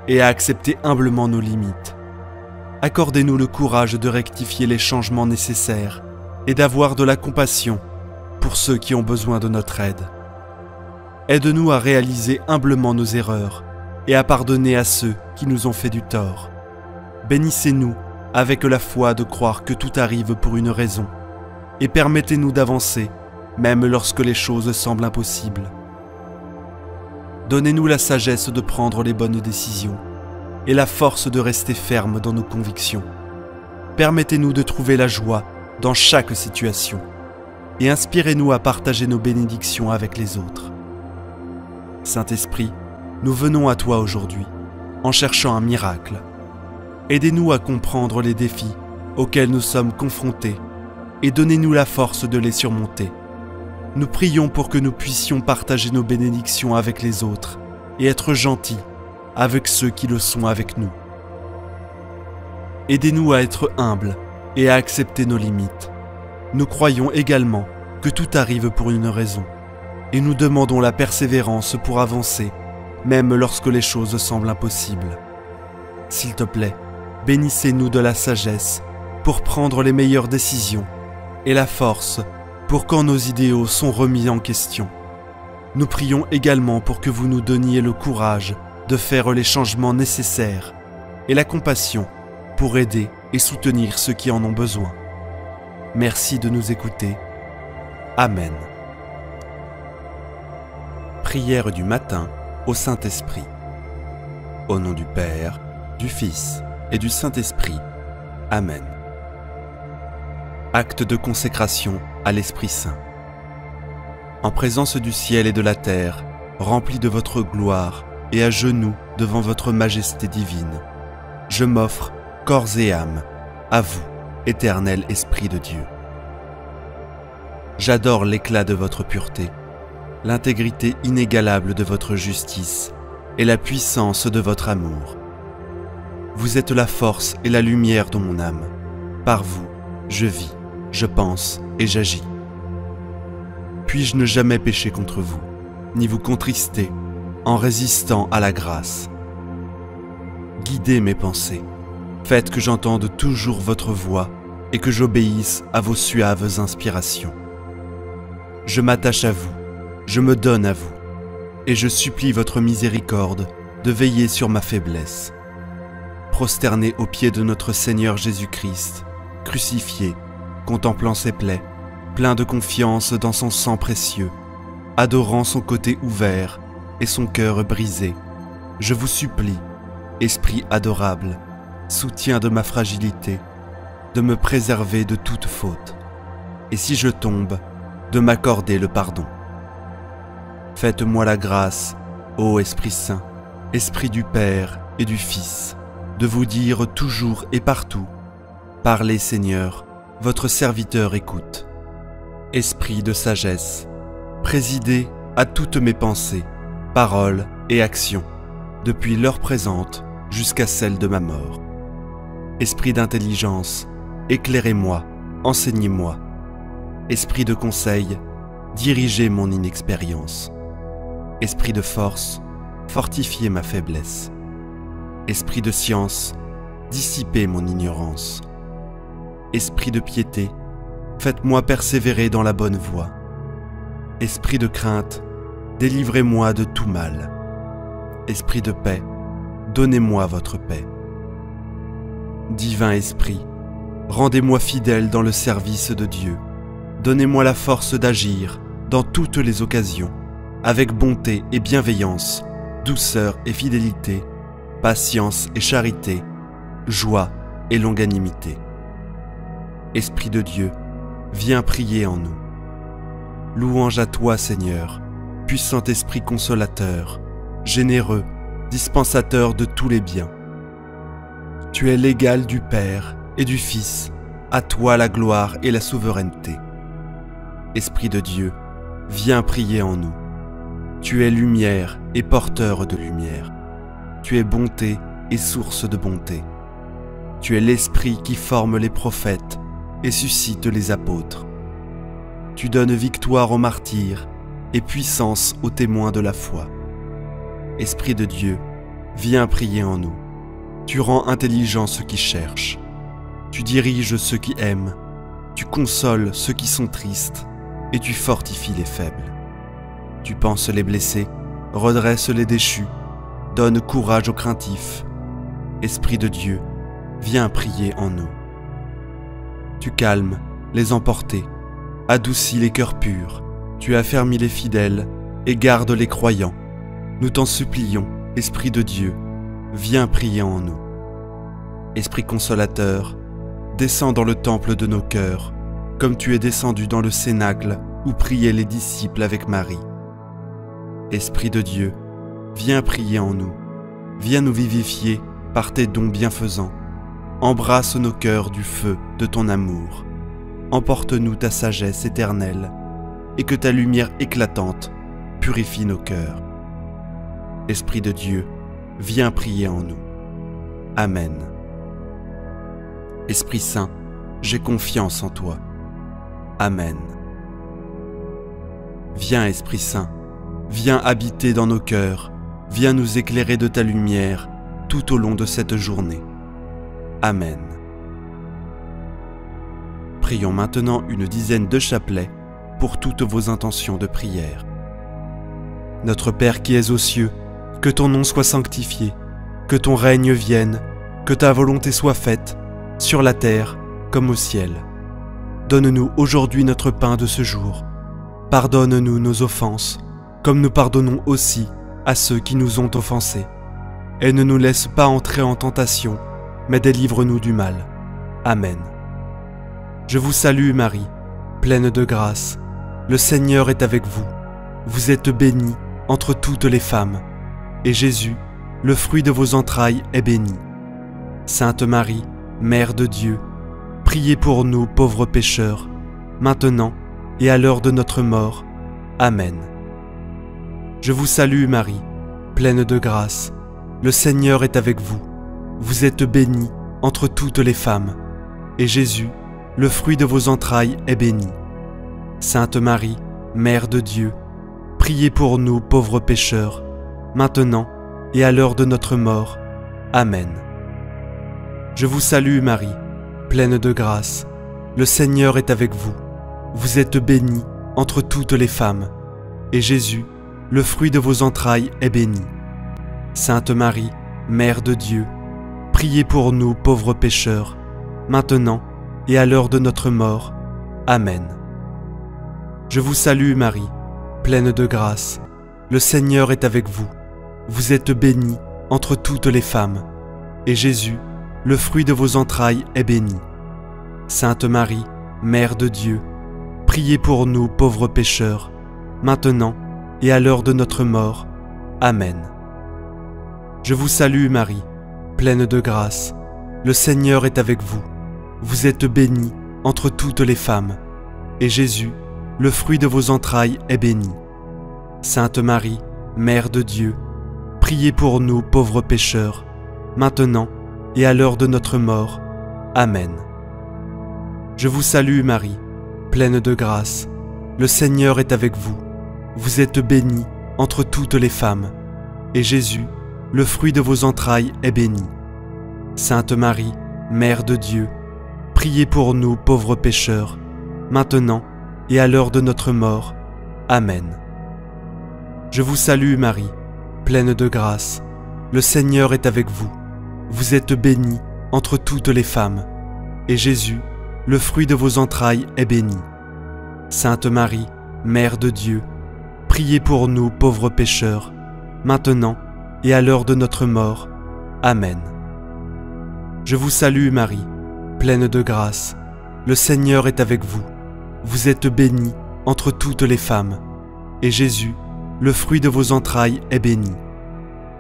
et à accepter humblement nos limites. Accordez-nous le courage de rectifier les changements nécessaires et d'avoir de la compassion pour ceux qui ont besoin de notre aide. Aide-nous à réaliser humblement nos erreurs et à pardonner à ceux qui nous ont fait du tort. Bénissez-nous avec la foi de croire que tout arrive pour une raison et permettez-nous d'avancer même lorsque les choses semblent impossibles. Donnez-nous la sagesse de prendre les bonnes décisions et la force de rester ferme dans nos convictions. Permettez-nous de trouver la joie dans chaque situation et inspirez-nous à partager nos bénédictions avec les autres. Saint-Esprit, nous venons à toi aujourd'hui en cherchant un miracle. Aidez-nous à comprendre les défis auxquels nous sommes confrontés et donnez-nous la force de les surmonter. Nous prions pour que nous puissions partager nos bénédictions avec les autres et être gentils avec ceux qui le sont avec nous. Aidez-nous à être humbles et à accepter nos limites. Nous croyons également que tout arrive pour une raison et nous demandons la persévérance pour avancer, même lorsque les choses semblent impossibles. S'il te plaît, bénissez-nous de la sagesse pour prendre les meilleures décisions et la force pour quand nos idéaux sont remis en question. Nous prions également pour que vous nous donniez le courage de faire les changements nécessaires et la compassion pour aider et soutenir ceux qui en ont besoin. Merci de nous écouter. Amen. Prière du matin au Saint-Esprit. Au nom du Père, du Fils et du Saint-Esprit. Amen. Acte de consécration à l'Esprit Saint. En présence du ciel et de la terre, remplis de votre gloire et à genoux devant votre majesté divine, je m'offre, corps et âme, à vous, éternel Esprit de Dieu. J'adore l'éclat de votre pureté, l'intégrité inégalable de votre justice et la puissance de votre amour. Vous êtes la force et la lumière de mon âme. Par vous, je vis, je pense et j'agis. Puis-je ne jamais pécher contre vous, ni vous contrister en résistant à la grâce. Guidez mes pensées, faites que j'entende toujours votre voix et que j'obéisse à vos suaves inspirations. Je m'attache à vous, je me donne à vous, et je supplie votre miséricorde de veiller sur ma faiblesse. Prosterné aux pieds de notre Seigneur Jésus-Christ, crucifié, contemplant ses plaies, plein de confiance dans son sang précieux, adorant son côté ouvert et son cœur brisé, je vous supplie, Esprit adorable, soutien de ma fragilité, de me préserver de toute faute, et si je tombe, de m'accorder le pardon. Faites-moi la grâce, ô Esprit Saint, Esprit du Père et du Fils, de vous dire toujours et partout, parlez Seigneur, votre serviteur écoute. Esprit de sagesse, présidez à toutes mes pensées, paroles et actions, depuis l'heure présente jusqu'à celle de ma mort. Esprit d'intelligence, éclairez-moi, enseignez-moi. Esprit de conseil, dirigez mon inexpérience. Esprit de force, fortifiez ma faiblesse. Esprit de science, dissipez mon ignorance. Esprit de piété, faites-moi persévérer dans la bonne voie. Esprit de crainte, délivrez-moi de tout mal. Esprit de paix, donnez-moi votre paix. Divin Esprit, rendez-moi fidèle dans le service de Dieu. Donnez-moi la force d'agir dans toutes les occasions, avec bonté et bienveillance, douceur et fidélité, patience et charité, joie et longanimité. Esprit de Dieu, viens prier en nous. Louange à toi, Seigneur, puissant Esprit consolateur, généreux, dispensateur de tous les biens. Tu es l'égal du Père et du Fils, à toi la gloire et la souveraineté. Esprit de Dieu, viens prier en nous. Tu es lumière et porteur de lumière. Tu es bonté et source de bonté. Tu es l'Esprit qui forme les prophètes et suscite les apôtres. Tu donnes victoire aux martyrs et puissance aux témoins de la foi. Esprit de Dieu, viens prier en nous. Tu rends intelligents ceux qui cherchent. Tu diriges ceux qui aiment. Tu consoles ceux qui sont tristes et tu fortifies les faibles. Tu panses les blessés, redresses les déchus, donnes courage aux craintifs. Esprit de Dieu, viens prier en nous. Tu calmes les emportés, adoucis les cœurs purs, tu affermis les fidèles et gardes les croyants. Nous t'en supplions, Esprit de Dieu, viens prier en nous. Esprit consolateur, descends dans le temple de nos cœurs, comme tu es descendu dans le cénacle où priaient les disciples avec Marie. Esprit de Dieu, viens prier en nous, viens nous vivifier par tes dons bienfaisants. Embrasse nos cœurs du feu de ton amour. Emporte-nous ta sagesse éternelle, et que ta lumière éclatante purifie nos cœurs. Esprit de Dieu, viens prier en nous. Amen. Esprit Saint, j'ai confiance en toi. Amen. Viens, Esprit Saint, viens habiter dans nos cœurs, viens nous éclairer de ta lumière tout au long de cette journée. Amen. Prions maintenant une dizaine de chapelets pour toutes vos intentions de prière. Notre Père qui es aux cieux, que ton nom soit sanctifié, que ton règne vienne, que ta volonté soit faite, sur la terre comme au ciel. Donne-nous aujourd'hui notre pain de ce jour. Pardonne-nous nos offenses, comme nous pardonnons aussi à ceux qui nous ont offensés. Et ne nous laisse pas entrer en tentation, mais délivre-nous du mal. Amen. Je vous salue Marie, pleine de grâce. Le Seigneur est avec vous. Vous êtes bénie entre toutes les femmes. Et Jésus, le fruit de vos entrailles, est béni. Sainte Marie, Mère de Dieu, priez pour nous pauvres pécheurs, maintenant et à l'heure de notre mort. Amen. Je vous salue Marie, pleine de grâce. Le Seigneur est avec vous. Vous êtes bénie entre toutes les femmes. Et Jésus, le fruit de vos entrailles, est béni. Sainte Marie, Mère de Dieu, priez pour nous pauvres pécheurs, maintenant et à l'heure de notre mort. Amen. Je vous salue Marie, pleine de grâce. Le Seigneur est avec vous. Vous êtes bénie entre toutes les femmes, et Jésus, le fruit de vos entrailles, est béni. Sainte Marie, Mère de Dieu, priez pour nous pauvres pécheurs, maintenant et à l'heure de notre mort. Amen. Je vous salue Marie, pleine de grâce. Le Seigneur est avec vous. Vous êtes bénie entre toutes les femmes, et Jésus, le fruit de vos entrailles, est béni. Sainte Marie, Mère de Dieu, priez pour nous pauvres pécheurs, maintenant et à l'heure de notre mort. Amen. Je vous salue Marie, pleine de grâce. Le Seigneur est avec vous. Vous êtes bénie entre toutes les femmes, et Jésus, le fruit de vos entrailles, est béni. Sainte Marie, Mère de Dieu, priez pour nous pauvres pécheurs, maintenant et à l'heure de notre mort. Amen. Je vous salue Marie, pleine de grâce. Le Seigneur est avec vous. Vous êtes bénie entre toutes les femmes, et Jésus, le fruit de vos entrailles, est béni. Sainte Marie, Mère de Dieu, priez pour nous pauvres pécheurs, maintenant et à l'heure de notre mort. Amen. Je vous salue Marie, pleine de grâce. Le Seigneur est avec vous. Vous êtes bénie entre toutes les femmes, et Jésus, le fruit de vos entrailles, est béni. Sainte Marie, Mère de Dieu, priez pour nous pauvres pécheurs, maintenant et à l'heure de notre mort. Amen. Je vous salue Marie, pleine de grâce. Le Seigneur est avec vous. Vous êtes bénie entre toutes les femmes, et Jésus, le fruit de vos entrailles, est béni.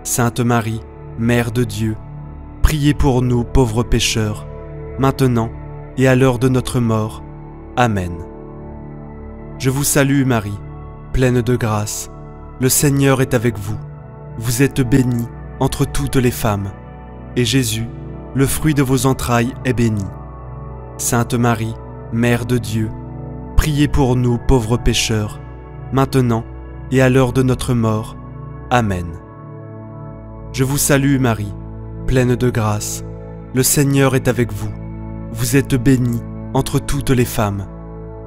Sainte Marie, Mère de Dieu, priez pour nous pauvres pécheurs, maintenant et à l'heure de notre mort. Amen. Je vous salue Marie, pleine de grâce. Le Seigneur est avec vous. Vous êtes bénie entre toutes les femmes, et Jésus, le fruit de vos entrailles, est béni. Sainte Marie, Mère de Dieu, priez pour nous pauvres pécheurs, maintenant et à l'heure de notre mort. Amen. Je vous salue Marie, pleine de grâce. Le Seigneur est avec vous. Vous êtes bénie entre toutes les femmes,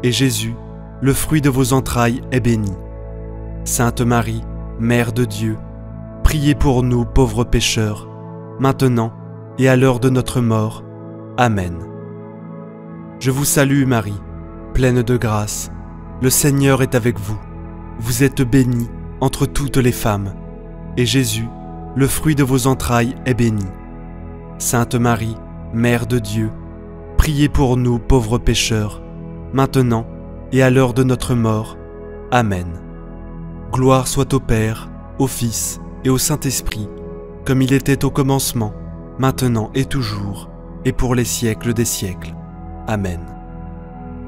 et Jésus, le fruit de vos entrailles, est béni. Sainte Marie, Mère de Dieu, priez pour nous pauvres pécheurs, maintenant et à l'heure de notre mort. Amen. Je vous salue Marie, pleine de grâce. Le Seigneur est avec vous. Vous êtes bénie entre toutes les femmes, et Jésus, le fruit de vos entrailles, est béni. Sainte Marie, Mère de Dieu, priez pour nous pauvres pécheurs, maintenant et à l'heure de notre mort. Amen. Gloire soit au Père, au Fils et au Saint-Esprit, comme il était au commencement, maintenant et toujours, et pour les siècles des siècles. Amen.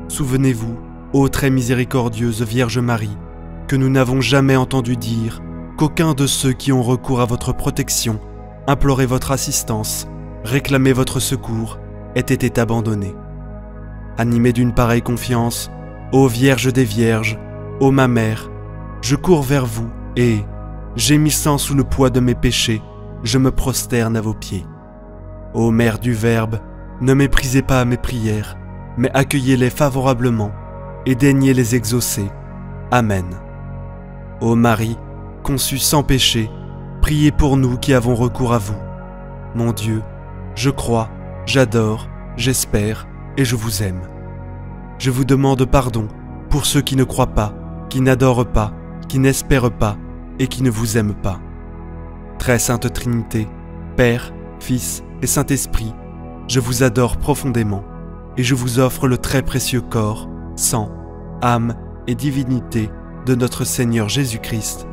Souvenez-vous, ô très miséricordieuse Vierge Marie, que nous n'avons jamais entendu dire qu'aucun de ceux qui ont recours à votre protection, imploré votre assistance, réclamé votre secours, ait été abandonné. Animé d'une pareille confiance, ô Vierge des Vierges, ô ma Mère, je cours vers vous et, gémissant sous le poids de mes péchés, je me prosterne à vos pieds. Ô Mère du Verbe, ne méprisez pas mes prières, mais accueillez-les favorablement et daignez les exaucer. Amen. Ô Marie, conçue sans péché, priez pour nous qui avons recours à vous. Mon Dieu, je crois, j'adore, j'espère et je vous aime. Je vous demande pardon pour ceux qui ne croient pas, qui n'adorent pas, qui n'espèrent pas et qui ne vous aiment pas. Très Sainte Trinité, Père, Fils et Saint-Esprit, je vous adore profondément et je vous offre le très précieux corps, sang, âme et divinité de notre Seigneur Jésus-Christ,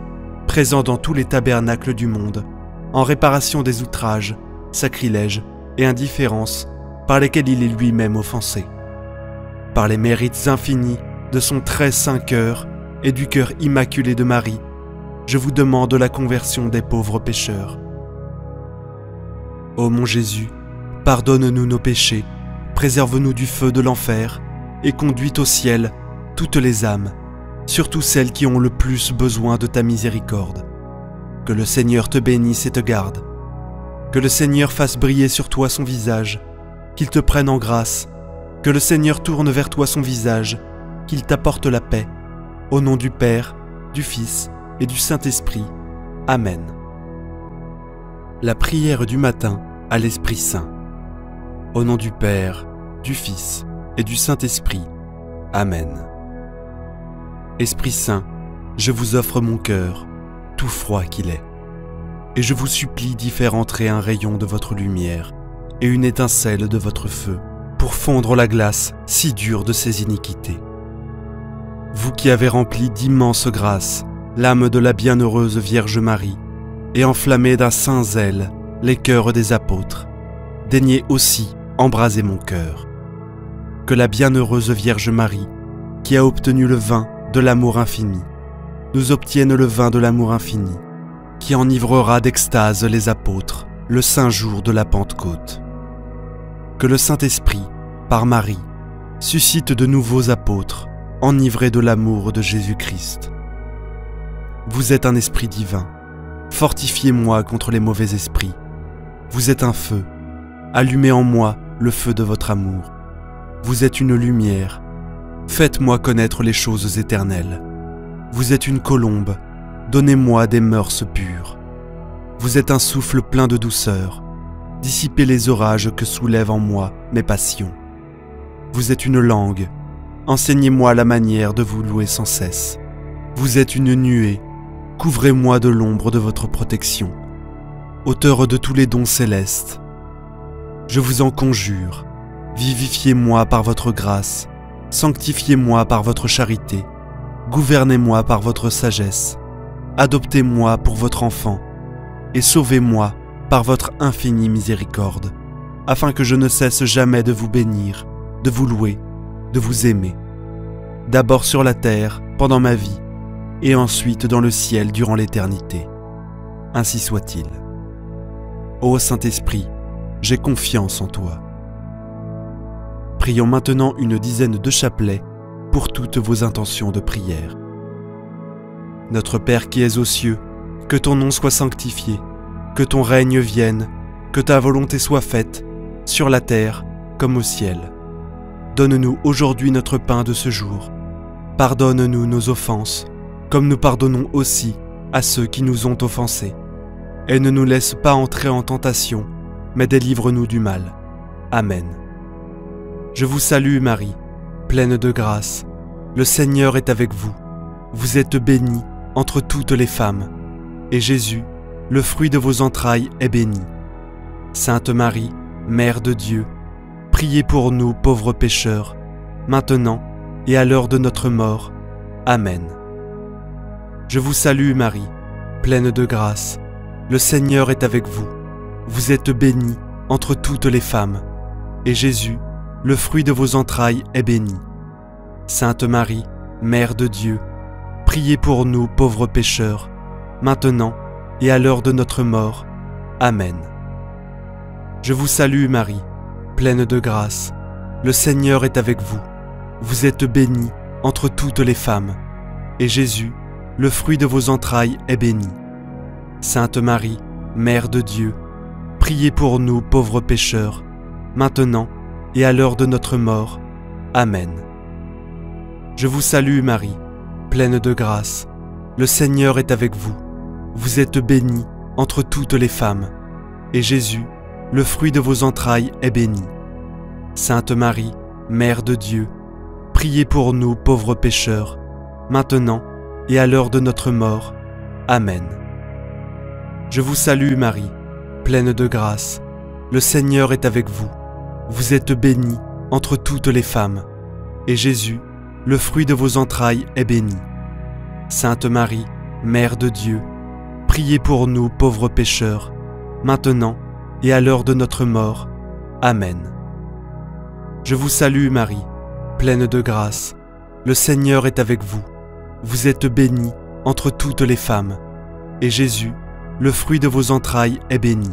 présent dans tous les tabernacles du monde, en réparation des outrages, sacrilèges et indifférences par lesquels il est lui-même offensé. Par les mérites infinis de son très saint cœur et du cœur immaculé de Marie, je vous demande la conversion des pauvres pécheurs. Ô mon Jésus, pardonne-nous nos péchés, préserve-nous du feu de l'enfer et conduis au ciel toutes les âmes, surtout celles qui ont le plus besoin de ta miséricorde. Que le Seigneur te bénisse et te garde. Que le Seigneur fasse briller sur toi son visage, qu'il te prenne en grâce. Que le Seigneur tourne vers toi son visage, qu'il t'apporte la paix. Au nom du Père, du Fils et du Saint-Esprit. Amen. La prière du matin à l'Esprit Saint. Au nom du Père, du Fils et du Saint-Esprit. Amen. Esprit Saint, je vous offre mon cœur, tout froid qu'il est, et je vous supplie d'y faire entrer un rayon de votre lumière et une étincelle de votre feu, pour fondre la glace si dure de ses iniquités. Vous qui avez rempli d'immenses grâces l'âme de la bienheureuse Vierge Marie, et enflammé d'un saint zèle les cœurs des apôtres, daignez aussi embraser mon cœur. Que la bienheureuse Vierge Marie, qui a obtenu le vin de l'amour infini, nous obtienne le vin de l'amour infini, qui enivrera d'extase les apôtres le saint jour de la Pentecôte. Que le Saint-Esprit, par Marie, suscite de nouveaux apôtres, enivrés de l'amour de Jésus-Christ. Vous êtes un esprit divin, fortifiez-moi contre les mauvais esprits. Vous êtes un feu, allumez en moi le feu de votre amour. Vous êtes une lumière, faites-moi connaître les choses éternelles. Vous êtes une colombe, donnez-moi des mœurs pures. Vous êtes un souffle plein de douceur, dissipez les orages que soulèvent en moi mes passions. Vous êtes une langue, enseignez-moi la manière de vous louer sans cesse. Vous êtes une nuée, couvrez-moi de l'ombre de votre protection. Auteur de tous les dons célestes, je vous en conjure, vivifiez-moi par votre grâce, sanctifiez-moi par votre charité, gouvernez-moi par votre sagesse, adoptez-moi pour votre enfant, et sauvez-moi par votre infinie miséricorde, afin que je ne cesse jamais de vous bénir, de vous louer, de vous aimer. D'abord sur la terre, pendant ma vie, et ensuite dans le ciel durant l'éternité. Ainsi soit-il. Ô Saint-Esprit, j'ai confiance en toi. Prions maintenant une dizaine de chapelets pour toutes vos intentions de prière. Notre Père qui es aux cieux, que ton nom soit sanctifié, que ton règne vienne, que ta volonté soit faite, sur la terre comme au ciel. Donne-nous aujourd'hui notre pain de ce jour. Pardonne-nous nos offenses, comme nous pardonnons aussi à ceux qui nous ont offensés. Et ne nous laisse pas entrer en tentation, mais délivre-nous du mal. Amen. Je vous salue Marie, pleine de grâce. Le Seigneur est avec vous. Vous êtes bénie entre toutes les femmes, et Jésus, le fruit de vos entrailles, est béni. Sainte Marie, Mère de Dieu, priez pour nous pauvres pécheurs, maintenant et à l'heure de notre mort. Amen. Je vous salue Marie, pleine de grâce. Le Seigneur est avec vous. Vous êtes bénie entre toutes les femmes, et Jésus, le fruit de vos entrailles, est béni. Sainte Marie, Mère de Dieu, priez pour nous pauvres pécheurs, maintenant et à l'heure de notre mort. Amen. Je vous salue Marie, pleine de grâce. Le Seigneur est avec vous. Vous êtes bénie entre toutes les femmes, et Jésus, le fruit de vos entrailles, est béni. Sainte Marie, Mère de Dieu, priez pour nous pauvres pécheurs, maintenant et à l'heure de notre mort. Amen. Je vous salue Marie, pleine de grâce. Le Seigneur est avec vous. Vous êtes bénie entre toutes les femmes, et Jésus, le fruit de vos entrailles, est béni. Sainte Marie, Mère de Dieu, priez pour nous pauvres pécheurs, maintenant et à l'heure de notre mort. Amen. Je vous salue Marie, pleine de grâce. Le Seigneur est avec vous. Vous êtes bénie entre toutes les femmes, et Jésus, le fruit de vos entrailles, est béni. Sainte Marie, Mère de Dieu, priez pour nous pauvres pécheurs, maintenant et à l'heure de notre mort. Amen. Je vous salue Marie, pleine de grâce. Le Seigneur est avec vous. Vous êtes bénie entre toutes les femmes, et Jésus, le fruit de vos entrailles, est béni.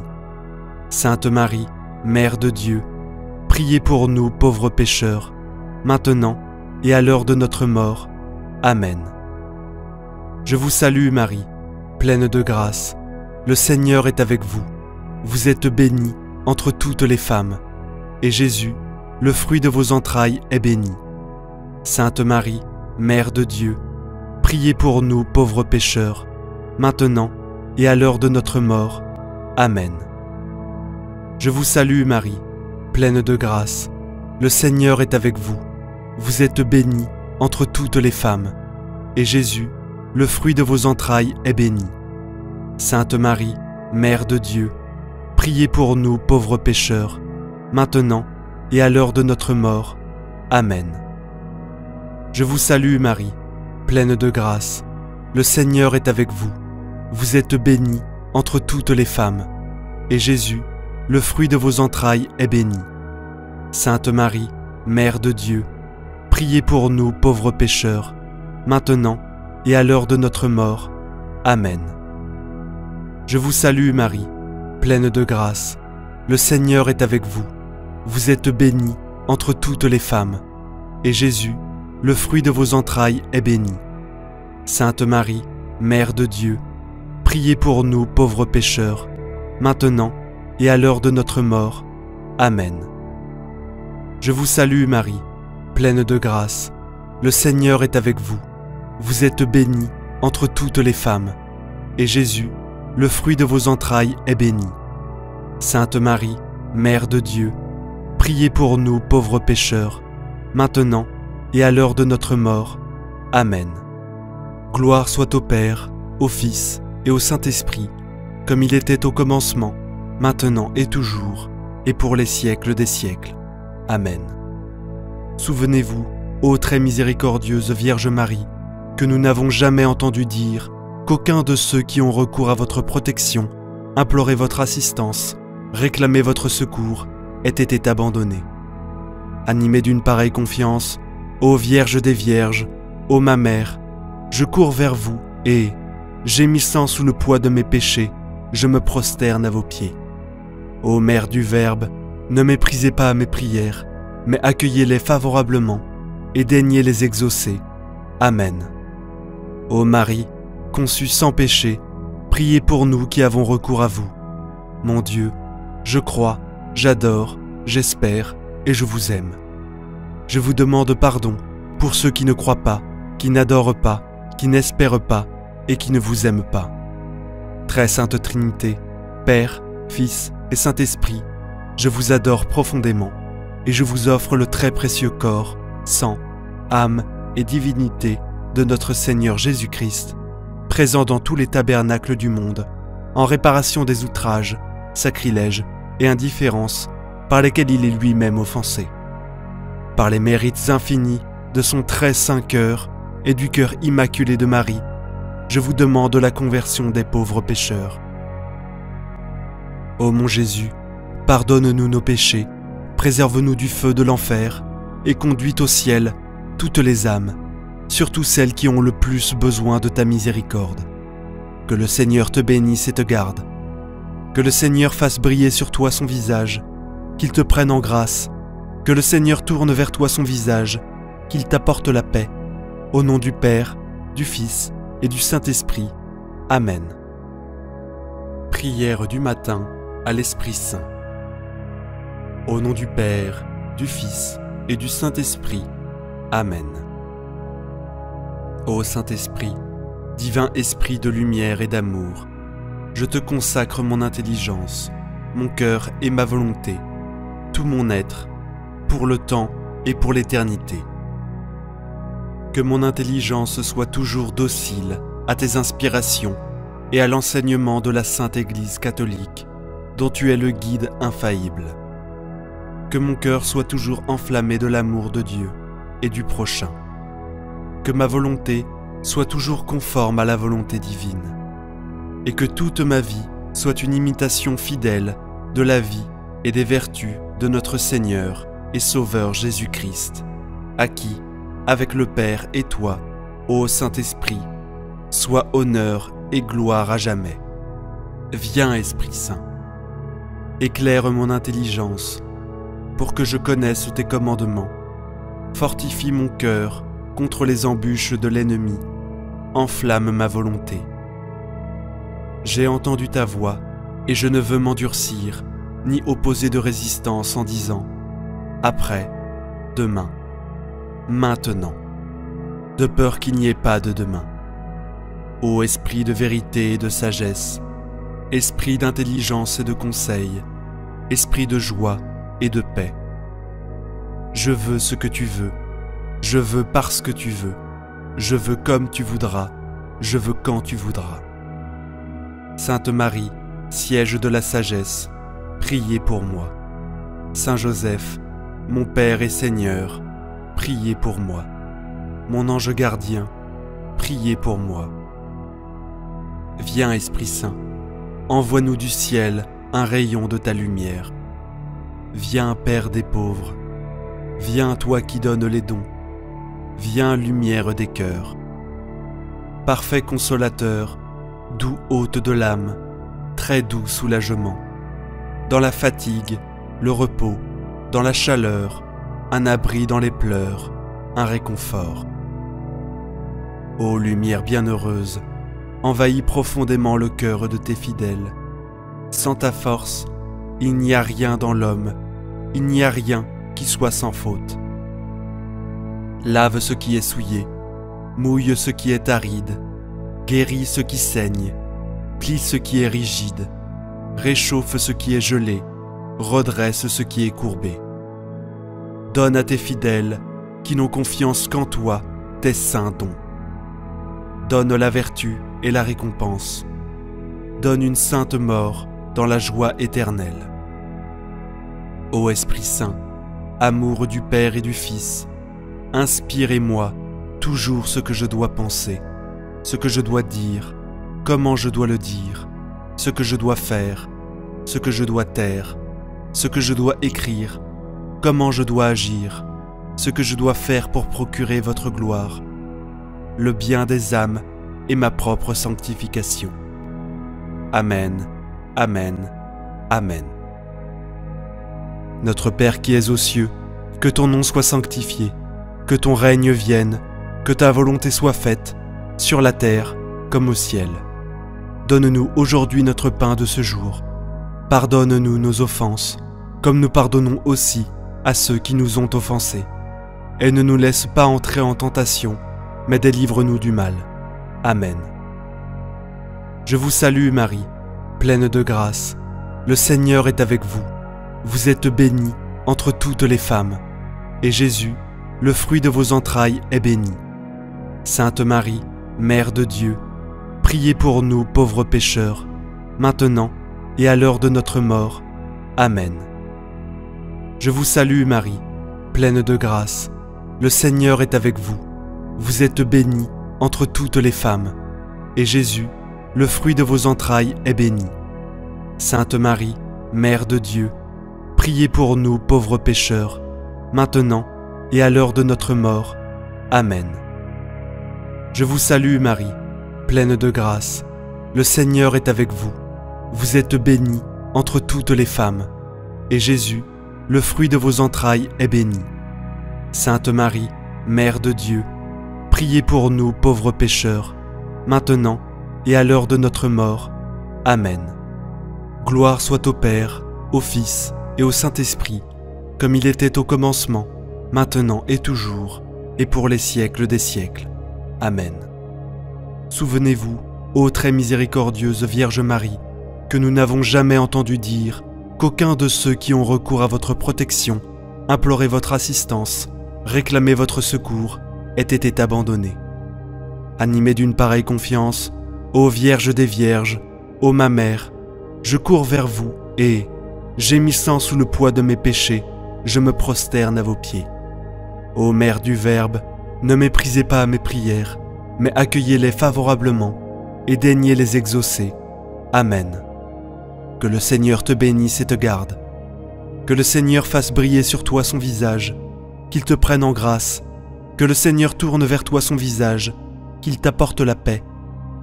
Sainte Marie, Mère de Dieu, priez pour nous pauvres pécheurs, maintenant et à l'heure de notre mort. Amen. Je vous salue Marie, pleine de grâce. Le Seigneur est avec vous. Vous êtes bénie entre toutes les femmes, et Jésus, le fruit de vos entrailles, est béni. Sainte Marie, Mère de Dieu, priez pour nous pauvres pécheurs, maintenant et à l'heure de notre mort. Amen. Je vous salue Marie, pleine de grâce. Le Seigneur est avec vous. Vous êtes bénie entre toutes les femmes, et Jésus, le fruit de vos entrailles, est béni. Sainte Marie, Mère de Dieu, priez pour nous pauvres pécheurs, maintenant et à l'heure de notre mort. Amen. Je vous salue Marie, pleine de grâce. Le Seigneur est avec vous. Vous êtes bénie entre toutes les femmes, et Jésus, le fruit de vos entrailles, est béni. Sainte Marie, Mère de Dieu, priez pour nous pauvres pécheurs, maintenant et à l'heure de notre mort. Amen. Je vous salue Marie, pleine de grâce. Le Seigneur est avec vous. Vous êtes bénie entre toutes les femmes, et Jésus, le fruit de vos entrailles, est béni. Sainte Marie, Mère de Dieu, priez pour nous pauvres pécheurs, maintenant et à l'heure de notre mort. Amen. Je vous salue Marie, pleine de grâce. Le Seigneur est avec vous. Vous êtes bénie entre toutes les femmes, et Jésus, le fruit de vos entrailles, est béni. Sainte Marie, Mère de Dieu, priez pour nous pauvres pécheurs, maintenant et à l'heure de notre mort. Amen. Gloire soit au Père, au Fils et au Saint-Esprit, comme il était au commencement, maintenant et toujours, et pour les siècles des siècles. Amen. Souvenez-vous, ô très miséricordieuse Vierge Marie, que nous n'avons jamais entendu dire qu'aucun de ceux qui ont recours à votre protection, imploré votre assistance, réclamé votre secours, ait été abandonné. Animé d'une pareille confiance, ô Vierge des Vierges, ô ma Mère, je cours vers vous et, gémissant sous le poids de mes péchés, je me prosterne à vos pieds. Ô Mère du Verbe, ne méprisez pas mes prières, mais accueillez-les favorablement et daignez les exaucer. Amen. Ô Marie, conçue sans péché, priez pour nous qui avons recours à vous. Mon Dieu, je crois, j'adore, j'espère et je vous aime. Je vous demande pardon pour ceux qui ne croient pas, qui n'adorent pas, qui n'espèrent pas et qui ne vous aiment pas. Très Sainte Trinité, Père, Fils et Saint-Esprit, je vous adore profondément et je vous offre le très précieux corps, sang, âme et divinité de notre Seigneur Jésus-Christ, présent dans tous les tabernacles du monde, en réparation des outrages, sacrilèges et indifférences par lesquels il est lui-même offensé. Par les mérites infinis de son très saint cœur et du cœur immaculé de Marie, je vous demande la conversion des pauvres pécheurs. Ô mon Jésus, pardonne-nous nos péchés, préserve-nous du feu de l'enfer et conduis au ciel toutes les âmes, surtout celles qui ont le plus besoin de ta miséricorde. Que le Seigneur te bénisse et te garde. Que le Seigneur fasse briller sur toi son visage, qu'il te prenne en grâce. Que le Seigneur tourne vers toi son visage, qu'il t'apporte la paix. Au nom du Père, du Fils et du Saint-Esprit. Amen. Prière du matin à l'Esprit Saint. Au nom du Père, du Fils et du Saint-Esprit. Amen. Ô Saint-Esprit, divin esprit de lumière et d'amour, je te consacre mon intelligence, mon cœur et ma volonté, tout mon être, pour le temps et pour l'éternité. Que mon intelligence soit toujours docile à tes inspirations et à l'enseignement de la Sainte Église catholique, dont tu es le guide infaillible. Que mon cœur soit toujours enflammé de l'amour de Dieu et du prochain. Que ma volonté soit toujours conforme à la volonté divine, et que toute ma vie soit une imitation fidèle de la vie et des vertus de notre Seigneur et Sauveur Jésus-Christ, à qui, avec le Père et toi, ô Saint-Esprit, soit honneur et gloire à jamais. Viens, Esprit Saint, éclaire mon intelligence, pour que je connaisse tes commandements, fortifie mon cœur contre les embûches de l'ennemi, enflamme ma volonté. J'ai entendu ta voix, et je ne veux m'endurcir, ni opposer de résistance en disant « après, demain, maintenant », de peur qu'il n'y ait pas de demain. Ô esprit de vérité et de sagesse, esprit d'intelligence et de conseil, esprit de joie et de paix. Je veux ce que tu veux, je veux parce que tu veux, je veux comme tu voudras, je veux quand tu voudras. Sainte Marie, siège de la sagesse, priez pour moi. Saint Joseph, mon Père et Seigneur, priez pour moi. Mon ange gardien, priez pour moi. Viens Esprit Saint, envoie-nous du ciel un rayon de ta lumière. Viens Père des pauvres, viens toi qui donnes les dons, viens lumière des cœurs. Parfait consolateur, doux hôte de l'âme, très doux soulagement. Dans la fatigue, le repos, dans la chaleur, un abri dans les pleurs, un réconfort. Ô lumière bienheureuse, envahis profondément le cœur de tes fidèles. Sans ta force, il n'y a rien dans l'homme, il n'y a rien qui soit sans faute. Lave ce qui est souillé, mouille ce qui est aride, guéris ce qui saigne, plie ce qui est rigide, réchauffe ce qui est gelé, redresse ce qui est courbé. Donne à tes fidèles, qui n'ont confiance qu'en toi, tes saints dons. Donne la vertu et la récompense. Donne une sainte mort dans la joie éternelle. Ô Esprit Saint, amour du Père et du Fils, inspirez-moi toujours ce que je dois penser, ce que je dois dire, comment je dois le dire, ce que je dois faire, ce que je dois taire, ce que je dois écrire, comment je dois agir, ce que je dois faire pour procurer votre gloire, le bien des âmes et ma propre sanctification. Amen, Amen, Amen. Notre Père qui es aux cieux, que ton nom soit sanctifié, que ton règne vienne, que ta volonté soit faite, sur la terre comme au ciel. Donne-nous aujourd'hui notre pain de ce jour. Pardonne-nous nos offenses, comme nous pardonnons aussi à ceux qui nous ont offensés. Et ne nous laisse pas entrer en tentation, mais délivre-nous du mal. Amen. Je vous salue Marie, pleine de grâce. Le Seigneur est avec vous. Vous êtes bénie entre toutes les femmes, et Jésus, le fruit de vos entrailles, est béni. Sainte Marie, Mère de Dieu, priez pour nous pauvres pécheurs, maintenant et à l'heure de notre mort. Amen. Je vous salue Marie, pleine de grâce. Le Seigneur est avec vous. Vous êtes bénie entre toutes les femmes, et Jésus, le fruit de vos entrailles, est béni. Sainte Marie, Mère de Dieu, priez pour nous pauvres pécheurs, maintenant et à l'heure de notre mort. Amen. Je vous salue Marie, pleine de grâce. Le Seigneur est avec vous. Vous êtes bénie entre toutes les femmes, et Jésus, le fruit de vos entrailles, est béni. Sainte Marie, Mère de Dieu, priez pour nous pauvres pécheurs, maintenant et à l'heure de notre mort. Amen. Gloire soit au Père, au Fils et au Saint-Esprit, comme il était au commencement, maintenant et toujours, et pour les siècles des siècles. Amen. Souvenez-vous, ô très miséricordieuse Vierge Marie, que nous n'avons jamais entendu dire qu'aucun de ceux qui ont recours à votre protection, imploré votre assistance, réclamé votre secours, ait été abandonné. Animé d'une pareille confiance, ô Vierge des Vierges, ô ma Mère, je cours vers vous et, gémissant sous le poids de mes péchés, je me prosterne à vos pieds. Ô Mère du Verbe, ne méprisez pas mes prières, mais accueillez-les favorablement et daignez les exaucer. Amen. Que le Seigneur te bénisse et te garde. Que le Seigneur fasse briller sur toi son visage, qu'il te prenne en grâce. Que le Seigneur tourne vers toi son visage, qu'il t'apporte la paix.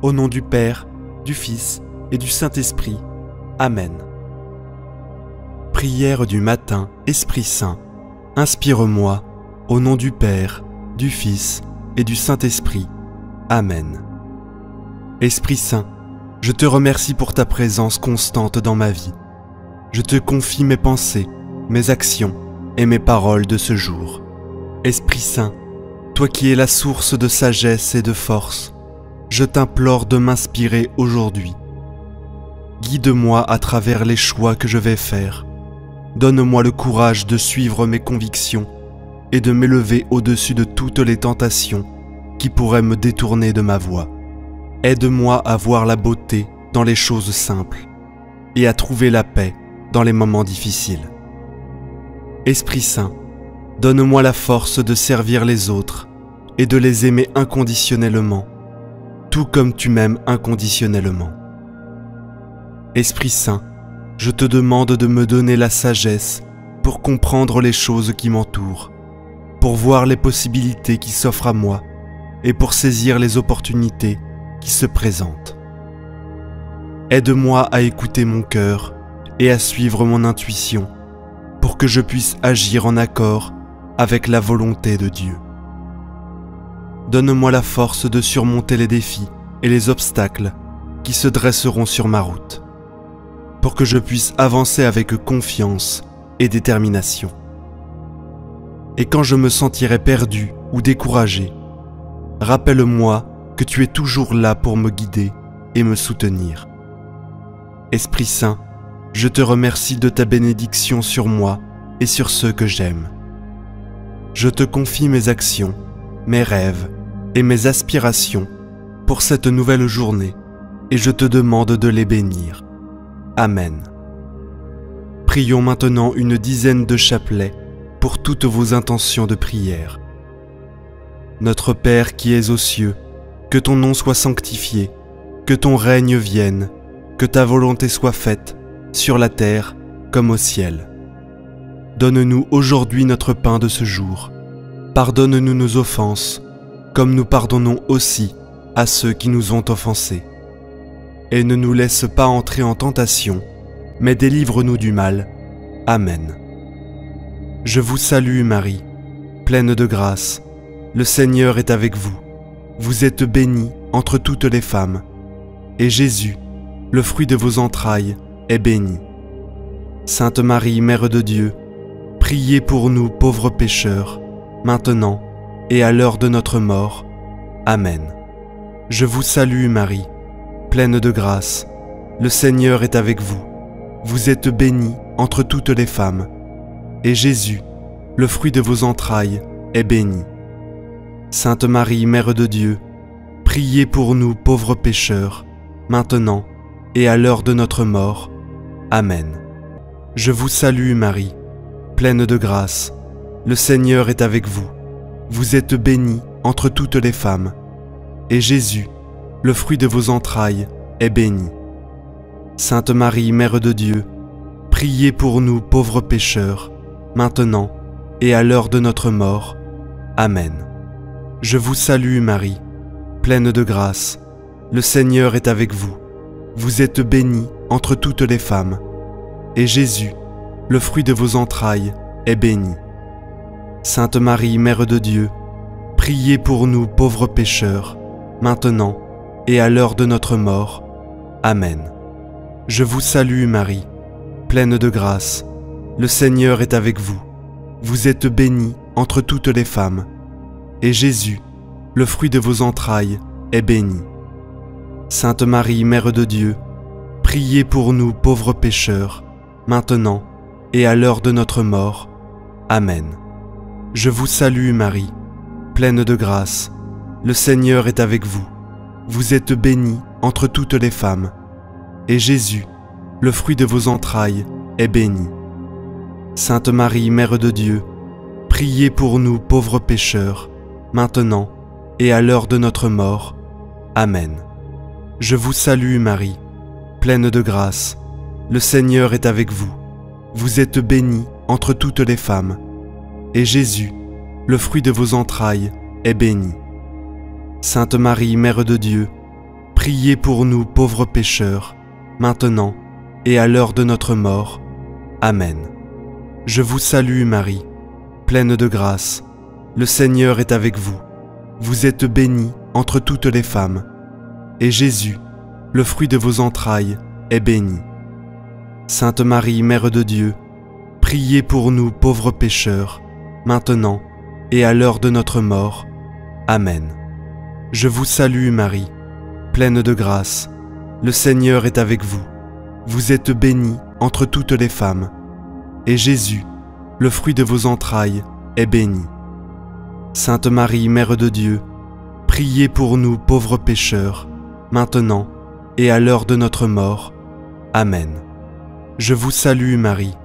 Au nom du Père, du Fils et du Saint-Esprit. Amen. Prière du matin, Esprit Saint, inspire-moi, au nom du Père, du Fils et du Saint-Esprit. Amen. Esprit Saint, je te remercie pour ta présence constante dans ma vie. Je te confie mes pensées, mes actions et mes paroles de ce jour. Esprit Saint, toi qui es la source de sagesse et de force, je t'implore de m'inspirer aujourd'hui. Guide-moi à travers les choix que je vais faire. Donne-moi le courage de suivre mes convictions et de m'élever au-dessus de toutes les tentations qui pourraient me détourner de ma voie. Aide-moi à voir la beauté dans les choses simples et à trouver la paix dans les moments difficiles. Esprit Saint, donne-moi la force de servir les autres et de les aimer inconditionnellement, tout comme tu m'aimes inconditionnellement. Esprit Saint, je te demande de me donner la sagesse pour comprendre les choses qui m'entourent, pour voir les possibilités qui s'offrent à moi et pour saisir les opportunités qui se présentent. Aide-moi à écouter mon cœur et à suivre mon intuition pour que je puisse agir en accord avec la volonté de Dieu. Donne-moi la force de surmonter les défis et les obstacles qui se dresseront sur ma route, pour que je puisse avancer avec confiance et détermination. Et quand je me sentirai perdu ou découragé, rappelle-moi que tu es toujours là pour me guider et me soutenir. Esprit Saint, je te remercie de ta bénédiction sur moi et sur ceux que j'aime. Je te confie mes actions, mes rêves et mes aspirations pour cette nouvelle journée et je te demande de les bénir. Amen. Prions maintenant une dizaine de chapelets pour toutes vos intentions de prière. Notre Père qui es aux cieux, que ton nom soit sanctifié, que ton règne vienne, que ta volonté soit faite, sur la terre comme au ciel. Donne-nous aujourd'hui notre pain de ce jour. Pardonne-nous nos offenses, comme nous pardonnons aussi à ceux qui nous ont offensés. Et ne nous laisse pas entrer en tentation, mais délivre-nous du mal. Amen. Je vous salue Marie, pleine de grâce, le Seigneur est avec vous. Vous êtes bénie entre toutes les femmes, et Jésus, le fruit de vos entrailles, est béni. Sainte Marie, Mère de Dieu, priez pour nous pauvres pécheurs, maintenant et à l'heure de notre mort. Amen. Je vous salue Marie, pleine de grâce, le Seigneur est avec vous. Vous êtes bénie entre toutes les femmes, et Jésus, le fruit de vos entrailles, est béni. Sainte Marie, Mère de Dieu, priez pour nous pauvres pécheurs, maintenant et à l'heure de notre mort. Amen. Je vous salue Marie, pleine de grâce, le Seigneur est avec vous. Vous êtes bénie entre toutes les femmes, et Jésus, le fruit de vos entrailles, est béni. Sainte Marie, Mère de Dieu, priez pour nous pauvres pécheurs, maintenant et à l'heure de notre mort. Amen. Je vous salue Marie, pleine de grâce, le Seigneur est avec vous. Vous êtes bénie entre toutes les femmes, et Jésus, le fruit de vos entrailles, est béni. Sainte Marie, Mère de Dieu, priez pour nous pauvres pécheurs, maintenant et à l'heure de notre mort. Amen. Je vous salue Marie, pleine de grâce, le Seigneur est avec vous. Vous êtes bénie entre toutes les femmes, et Jésus, le fruit de vos entrailles, est béni. Sainte Marie, Mère de Dieu, priez pour nous pauvres pécheurs, maintenant et à l'heure de notre mort. Amen. Je vous salue Marie, pleine de grâce, le Seigneur est avec vous. Vous êtes bénie entre toutes les femmes, et Jésus, le fruit de vos entrailles, est béni. Sainte Marie, Mère de Dieu, priez pour nous pauvres pécheurs, maintenant et à l'heure de notre mort. Amen. Je vous salue Marie, pleine de grâce, le Seigneur est avec vous. Vous êtes bénie entre toutes les femmes, et Jésus, le fruit de vos entrailles, est béni. Sainte Marie, Mère de Dieu, priez pour nous pauvres pécheurs, maintenant et à l'heure de notre mort. Amen. Je vous salue Marie, pleine de grâce, le Seigneur est avec vous. Vous êtes bénie entre toutes les femmes, et Jésus, le fruit de vos entrailles, est béni. Sainte Marie, Mère de Dieu, priez pour nous pauvres pécheurs, maintenant et à l'heure de notre mort. Amen. Je vous salue Marie, pleine de grâce, le Seigneur est avec vous. Vous êtes bénie entre toutes les femmes, et Jésus, le fruit de vos entrailles, est béni. Sainte Marie, Mère de Dieu, priez pour nous pauvres pécheurs, maintenant et à l'heure de notre mort. Amen. Je vous salue Marie,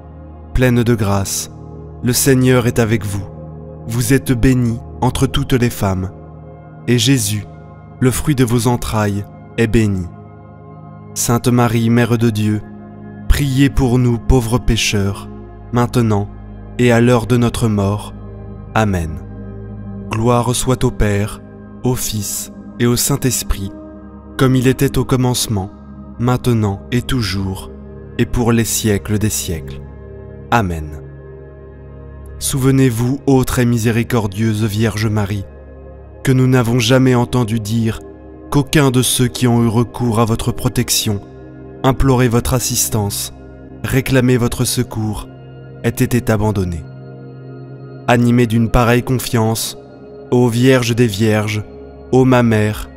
pleine de grâce, le Seigneur est avec vous. Vous êtes bénie entre toutes les femmes, et Jésus, le fruit de vos entrailles, est béni. Sainte Marie, Mère de Dieu, priez pour nous pauvres pécheurs, maintenant et à l'heure de notre mort. Amen. Gloire soit au Père, au Fils et au Saint-Esprit, comme il était au commencement, maintenant et toujours, et pour les siècles des siècles. Amen. Souvenez-vous, ô très miséricordieuse Vierge Marie, que nous n'avons jamais entendu dire qu'aucun de ceux qui ont eu recours à votre protection, imploré votre assistance, réclamé votre secours, ait été abandonné. Animé d'une pareille confiance, ô Vierge des Vierges, ô ma Mère,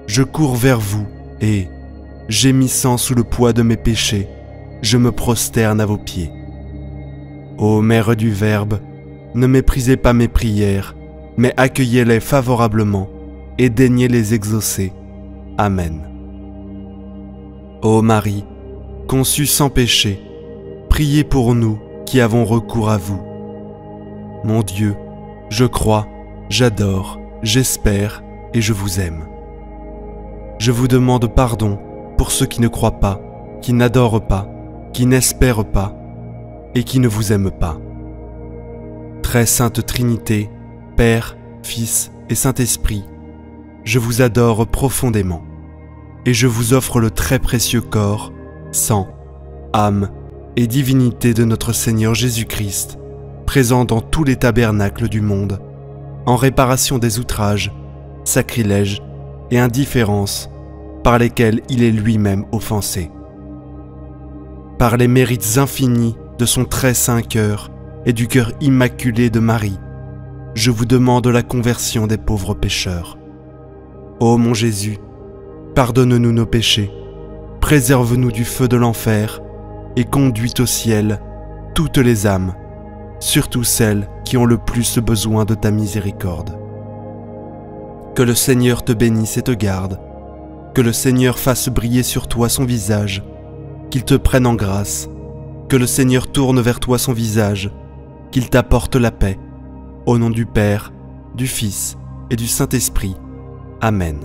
je cours vers vous et, gémissant sous le poids de mes péchés, je me prosterne à vos pieds. Ô Mère du Verbe, ne méprisez pas mes prières, mais accueillez-les favorablement et daignez les exaucer. Amen. Ô Marie, conçue sans péché, priez pour nous qui avons recours à vous. Mon Dieu, je crois, j'adore, j'espère et je vous aime. Je vous demande pardon pour ceux qui ne croient pas, qui n'adorent pas, qui n'espèrent pas et qui ne vous aiment pas. Très sainte Trinité, Père, Fils et Saint-Esprit, je vous adore profondément et je vous offre le très précieux corps, sang, âme et divinité de notre Seigneur Jésus-Christ, présent dans tous les tabernacles du monde, en réparation des outrages, sacrilèges et indifférences par lesquels il est lui-même offensé. Par les mérites infinis de son très saint cœur et du cœur immaculé de Marie, je vous demande la conversion des pauvres pécheurs. Ô mon Jésus, pardonne-nous nos péchés, préserve-nous du feu de l'enfer et conduis au ciel toutes les âmes, surtout celles qui ont le plus besoin de ta miséricorde. Que le Seigneur te bénisse et te garde, que le Seigneur fasse briller sur toi son visage, qu'il te prenne en grâce, que le Seigneur tourne vers toi son visage, qu'il t'apporte la paix, au nom du Père, du Fils et du Saint-Esprit. Amen.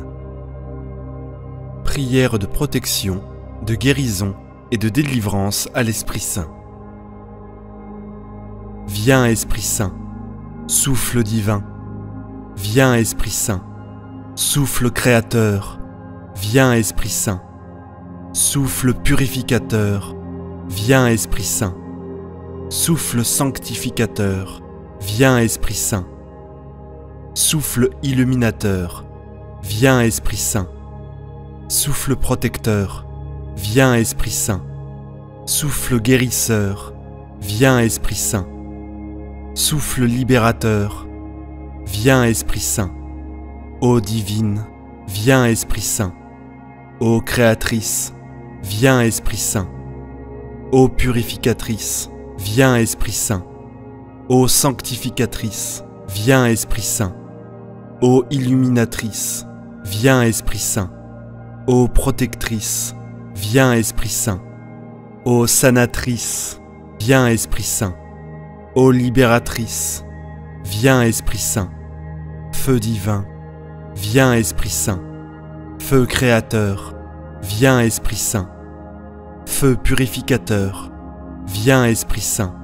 Prière de protection, de guérison et de délivrance à l'Esprit Saint. Viens Esprit Saint, souffle divin. Viens Esprit Saint, souffle créateur. Viens Esprit Saint, souffle purificateur. Viens Esprit Saint, souffle sanctificateur. Viens Esprit Saint, souffle illuminateur. Viens Esprit Saint, souffle protecteur. Viens Esprit Saint, souffle guérisseur. Viens Esprit Saint, souffle libérateur. Viens Esprit Saint, ô divine, viens Esprit Saint, ô créatrice, viens Esprit Saint, ô purificatrice, viens Esprit Saint, ô sanctificatrice, viens Esprit Saint, ô illuminatrice, viens Esprit Saint, ô protectrice, viens Esprit Saint, ô sanatrice, viens Esprit Saint, ô libératrice, viens Esprit Saint, feu divin, viens Esprit Saint, feu créateur, viens Esprit Saint, feu purificateur, viens Esprit Saint,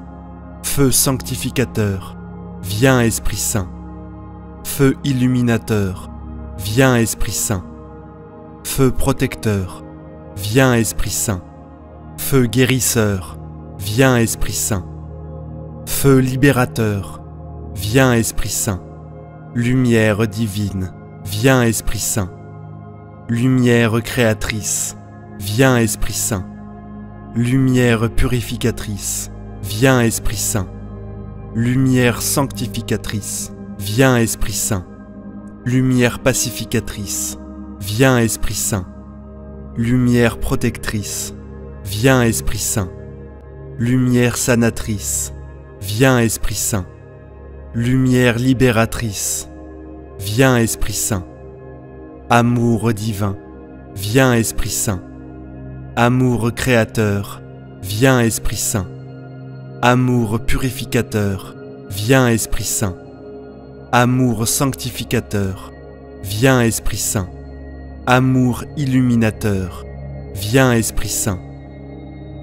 feu sanctificateur, viens Esprit Saint, feu illuminateur, viens Esprit Saint, feu protecteur, viens Esprit Saint, feu guérisseur, viens Esprit Saint, feu libérateur, viens Esprit Saint, lumière divine, viens Esprit Saint, Lumière créatrice, viens Esprit Saint. Lumière purificatrice, viens Esprit Saint. Lumière sanctificatrice, viens Esprit Saint. Lumière pacificatrice, viens Esprit Saint. Lumière protectrice, viens Esprit Saint. Lumière sanatrice, viens Esprit Saint. Lumière libératrice, viens Esprit Saint. Amour divin, viens Esprit Saint. Amour créateur, viens Esprit Saint. Amour purificateur, viens Esprit Saint. Amour sanctificateur, viens Esprit Saint. Amour illuminateur, viens Esprit Saint.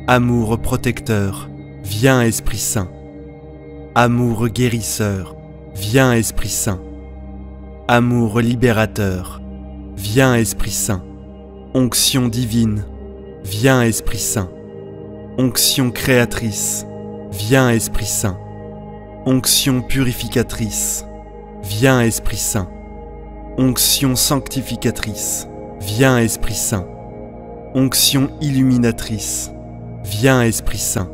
Amour protecteur, viens Esprit Saint. Amour guérisseur, viens Esprit Saint. Amour libérateur, viens Esprit Saint. Onction divine, viens Esprit Saint. Onction créatrice, viens Esprit Saint. Onction purificatrice, viens Esprit Saint. Onction sanctificatrice, viens Esprit Saint. Onction illuminatrice, viens Esprit Saint.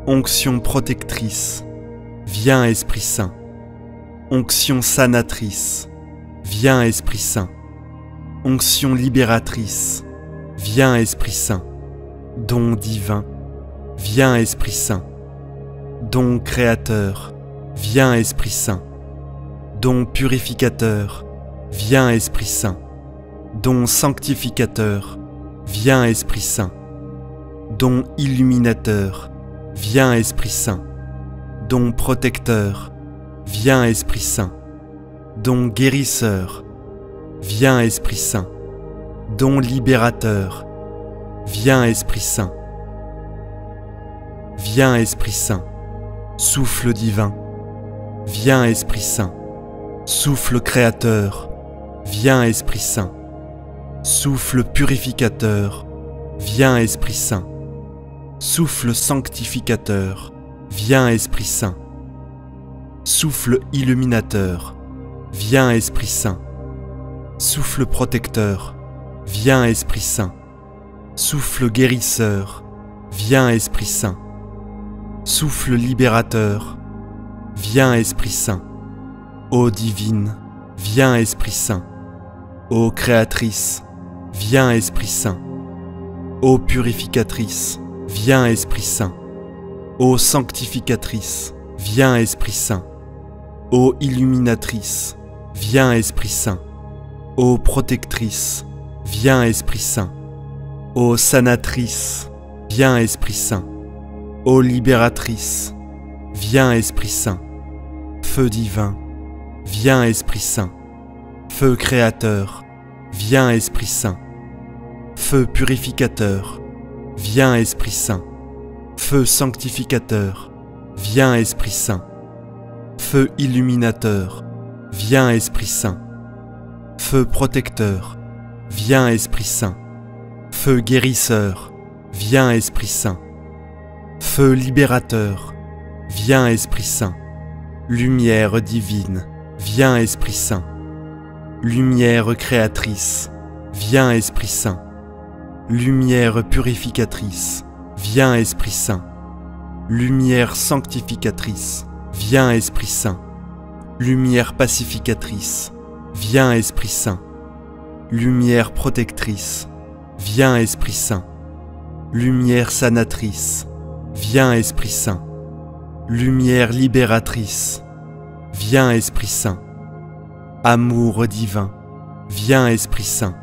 Onction protectrice, viens Esprit Saint. Onction sanatrice, viens Esprit Saint. Onction libératrice, viens Esprit Saint. Don divin, viens Esprit Saint. Don créateur, viens Esprit Saint. Don purificateur, viens Esprit Saint. Don sanctificateur, viens Esprit Saint. Don illuminateur, viens Esprit Saint. Don protecteur, viens Esprit Saint. Don guérisseur, viens Esprit Saint. Don libérateur, viens Esprit Saint. Viens Esprit Saint. Souffle divin, viens Esprit Saint. Souffle créateur, viens Esprit Saint. Souffle purificateur, viens Esprit Saint. Souffle sanctificateur, viens Esprit Saint. Souffle illuminateur, viens Esprit Saint. Souffle protecteur, viens Esprit Saint. Souffle guérisseur, viens Esprit Saint. Souffle libérateur, viens Esprit Saint. Ô divine, viens Esprit Saint. Ô créatrice, viens Esprit Saint. Ô purificatrice, viens Esprit Saint. Ô sanctificatrice, viens Esprit Saint. Ô illuminatrice, viens Esprit Saint. Ô protectrice, viens Esprit Saint. Ô sanatrice, viens Esprit Saint. Ô libératrice, viens Esprit Saint. Feu divin, viens Esprit Saint. Feu créateur, viens Esprit Saint. Feu purificateur, viens Esprit Saint. Feu sanctificateur, viens Esprit Saint. Feu illuminateur, viens Esprit Saint. Feu protecteur, viens Esprit Saint. Feu guérisseur, viens Esprit Saint. Feu libérateur, viens Esprit Saint. Lumière divine, viens Esprit Saint. Lumière créatrice, viens Esprit Saint. Lumière purificatrice, viens Esprit Saint. Lumière sanctificatrice, viens Esprit Saint. Lumière pacificatrice, viens Esprit Saint. Lumière protectrice, viens Esprit Saint. Lumière sanatrice, viens Esprit Saint. Lumière libératrice, viens Esprit Saint. Amour divin, viens Esprit Saint.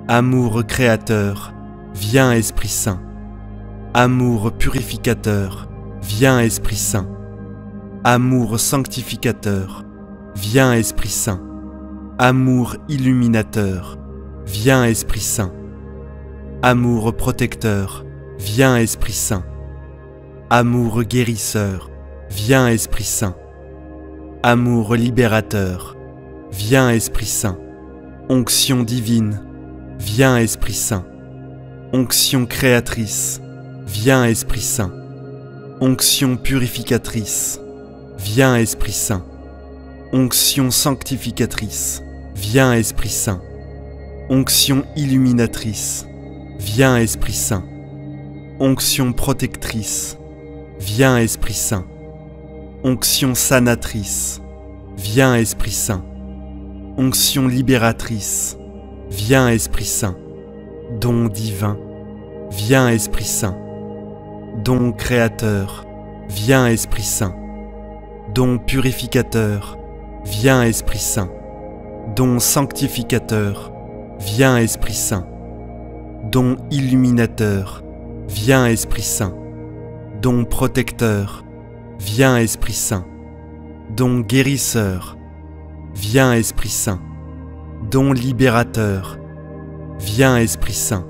Amour créateur, viens Esprit Saint. Amour purificateur, viens Esprit Saint. Amour sanctificateur, viens Esprit Saint. Amour illuminateur, viens Esprit Saint. Amour protecteur, viens Esprit Saint. Amour guérisseur, viens Esprit Saint. Amour libérateur, viens Esprit Saint. Onction divine, viens Esprit Saint. Onction créatrice, viens Esprit Saint. Onction purificatrice, viens Esprit Saint. Onction sanctificatrice, viens Esprit Saint. Onction illuminatrice, viens Esprit Saint. Onction protectrice, viens Esprit Saint. Onction sanatrice, viens Esprit Saint. Onction libératrice, viens Esprit Saint. Don divin, viens Esprit Saint. Don créateur, viens Esprit Saint. Don purificateur, viens Esprit Saint. Don sanctificateur, viens Esprit Saint. Don illuminateur, viens Esprit Saint. Don protecteur, viens Esprit Saint. Don guérisseur, viens Esprit Saint. Don libérateur, viens Esprit Saint.